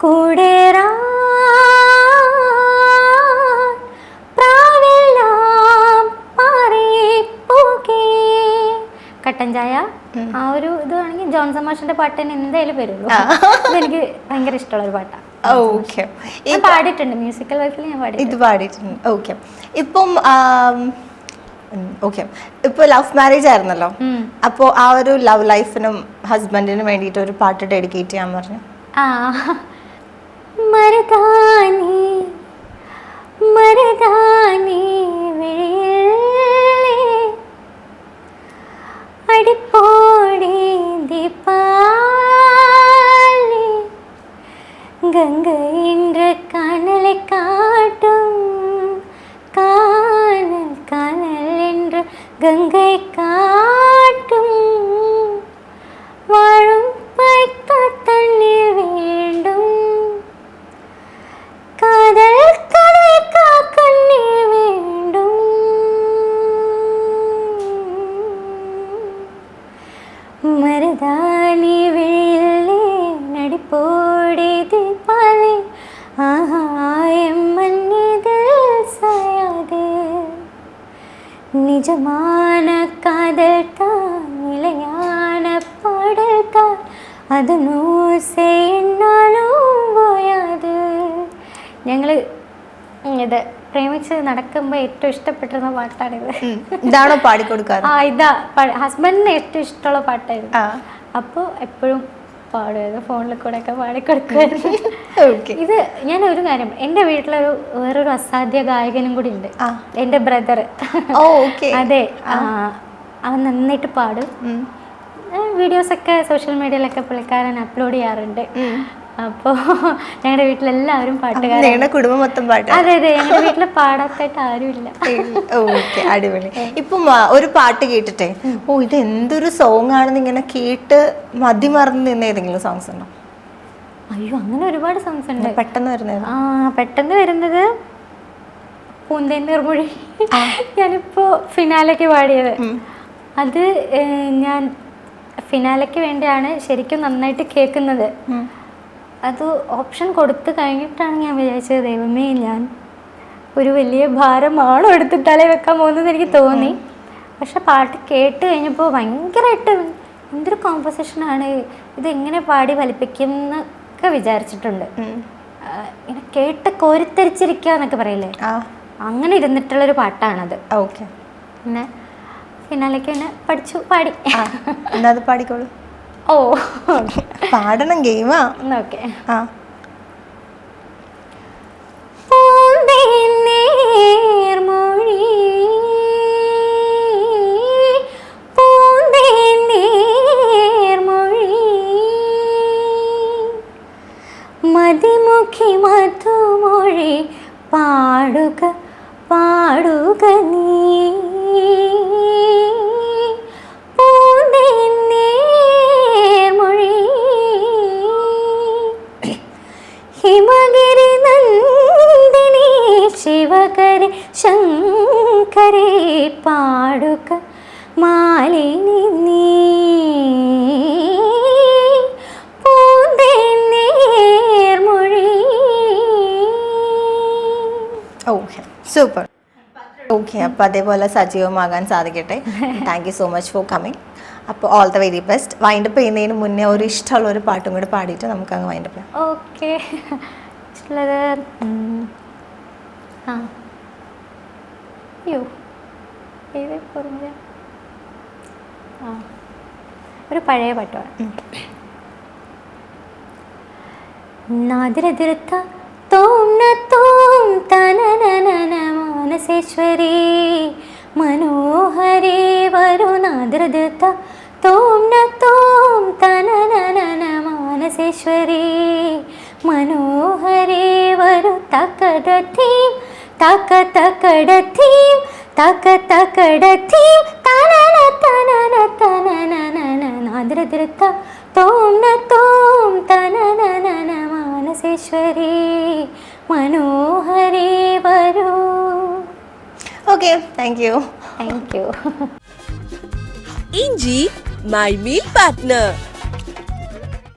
കൂടേറാ കട്ടൻ ചായ. ആ ഒരു ഇത് വേണമെങ്കിൽ ജോൺസൺ മാഷിന്റെ പാട്ട് തന്നെ എന്തായാലും വരുള്ളൂ. അതെനിക്ക് ഭയങ്കര ഇഷ്ടമുള്ള ഒരു പാട്ടാണ്. ഓക്കെ, ഞാൻ പാടിയിട്ടുണ്ട്, മ്യൂസിക്കൽ വൈഫിൽ ഞാൻ ഇത് പാടിയിട്ടുണ്ട്. ഓക്കെ, ഇപ്പം ഓക്കെ ഇപ്പൊ ലവ് മാരേജ് ആയിരുന്നല്ലോ, അപ്പോൾ ആ ഒരു ലവ് ലൈഫിനും ഹസ്ബൻഡിനും വേണ്ടിയിട്ട് ഒരു പാട്ട് ഡെഡിക്കേറ്റ് ചെയ്യാൻ പറഞ്ഞു. മരുതാനി മരുതാനി അടിപ്പോടി ദീപാലി ഗംഗ ഇன்று കനலை காட்டும், கானல் கானல் என்று கங்கை காட்டும், வாழும் வைக்க தண்ணீர் வேண்டும், காதல் கதைக்க கண்ணீர் வேண்டும், മരുതാനി വിഴിയില്ലേ നടിപ്പോടി ദീപാലി ആഹായം മഞ്ഞിതിൽ സായാതെ, നിജமான காதல் தான் நிலையான பாடல் தான், അത് നൂസേ എന്നാലും പോയാത്. ഞങ്ങൾ ഇത് പ്രേമിച്ച് നടക്കുമ്പോൾ ഏറ്റവും ഇഷ്ടപ്പെട്ടിരുന്ന പാട്ടാണിത്. ഇതാണോ പാടിക്കൊടുക്കാറ്? ഇതാ ഹസ്ബൻഡിന് ഏറ്റവും ഇഷ്ടമുള്ള പാട്ടായിരുന്നു. അപ്പോൾ എപ്പോഴും പാടുമായിരുന്നു, ഫോണിൽ കൂടെ ഒക്കെ പാടിക്കൊടുക്കുമായിരുന്നു. ഇത് ഞാൻ ഒരു കാര്യം, എൻ്റെ വീട്ടിലൊരു വേറൊരു അസാധ്യ ഗായകനും കൂടി ഉണ്ട്, എൻ്റെ ബ്രദർ. അതെ, അവൻ നന്നായിട്ട് പാടും. വീഡിയോസൊക്കെ സോഷ്യൽ മീഡിയയിലൊക്കെ പുള്ളിക്കാരൻ അപ്ലോഡ് ചെയ്യാറുണ്ട്. അപ്പോൾ ഞങ്ങളുടെ വീട്ടിലെല്ലാവരും പാട്ടുകാരാണ്. നിങ്ങളുടെ കുടുംബം മൊത്തം പാട്ട്? അതെ അതെ, ഞങ്ങളുടെ വീട്ടിൽ പാടാത്തായിട്ട് ആരുമില്ല. ഓക്കെ, അടിപൊളി. ഇപ്പം ഒരു പാട്ട് കേട്ടിട്ടേ ഓ ഇത് എന്തൊരു സോങ് ആണെന്ന് ഇങ്ങനെ കേട്ട് മതിമറന്ന് നിന്ന ഏതെങ്കിലും സോങ്സ് ഉണ്ടോ? അയ്യോ, അങ്ങനെ ഒരുപാട് സോങ്സ് ഉണ്ട്. പെട്ടെന്ന് വരുന്നത് പെട്ടെന്ന് വരുന്നത് പൂന്തേൻ നീർമൊഴി. ഞാനിപ്പോൾ ഫിനാലയ്ക്ക് പാടിയത് അത് ഞാൻ ഫിനാലയ്ക്ക് വേണ്ടിയാണ് ശരിക്കും നന്നായിട്ട് കേൾക്കുന്നത്. അത് ഓപ്ഷൻ കൊടുത്തു കഴിഞ്ഞിട്ടാണ് ഞാൻ വിചാരിച്ചത്, ദൈവമേ ഞാൻ ഒരു വലിയ ഭാരമാണോ എടുത്ത് തലയിൽ വെക്കാൻ പോകുന്നതെന്ന് എനിക്ക് തോന്നി. പക്ഷെ പാട്ട് കേട്ട് കഴിഞ്ഞപ്പോൾ ഭയങ്കരമായിട്ട് എന്തൊരു കോമ്പോസിഷനാണ്, ഇതെങ്ങനെ പാടി ഫലിപ്പിക്കും എന്നൊക്കെ വിചാരിച്ചിട്ടുണ്ട്. ഇങ്ങനെ കേട്ട് കോരിത്തരിച്ചിരിക്കുക എന്നൊക്കെ പറയില്ലേ, അങ്ങനെ ഇരുന്നിട്ടുള്ളൊരു പാട്ടാണത്. ഓക്കെ, പിന്നെ ഫിനാലേക്ക് തന്നെ പഠിച്ചു പാടി. എന്നാ അത് പാടിക്കോളൂ. ഓ പാടണം, ഗെയിമാ. ഓക്കെ. മതിമുഖി മധുമൊഴി പാടുക പാടുക നീ, ഹിമഗിരി നന്ദിനി ശിവകരി ശങ്കരേ പാടുക മാലിനി നീ, പൂന്തേർമൊഴി. Okay, super. ഓക്കെ, അപ്പോൾ അതേപോലെ സജീവമാകാൻ സാധിക്കട്ടെ. Thank you so much for coming. അപ്പോൾ all the very best. Wind up ചെയ്യുന്നതിന് മുന്നേ ഒരു ഇഷ്ടമുള്ള ഒരു പാട്ടും കൂടി പാടിയിട്ട് നമുക്ക് അങ്ങ് വൈൻഡപ്പ് ചെയ്യാം. ഓക്കെ, ഇഷ്ടമുള്ളത് അയ്യോ ഏത് ഓർമ്മ, ഒരു പഴയ പാട്ടാണ്. നാദിരതിരുത്ത തോം ന തോം തനനനന മാനസേശ്വരി മനോഹരേ വരു, നാദിരതിരുത്ത തോം ന തോം തനനനന മാനസേശ്വരി മനോഹരേ വരു, തകടധീം തക തകടധീം തക തകടധീം തനന തനന തനനനന, നാദിരതിരുത്ത തോം ന തോം തനനനന മാനസേശ്വരി മനോഹരേ വരൂ. Okay, thank you. Thank you. Inji, my meal partner.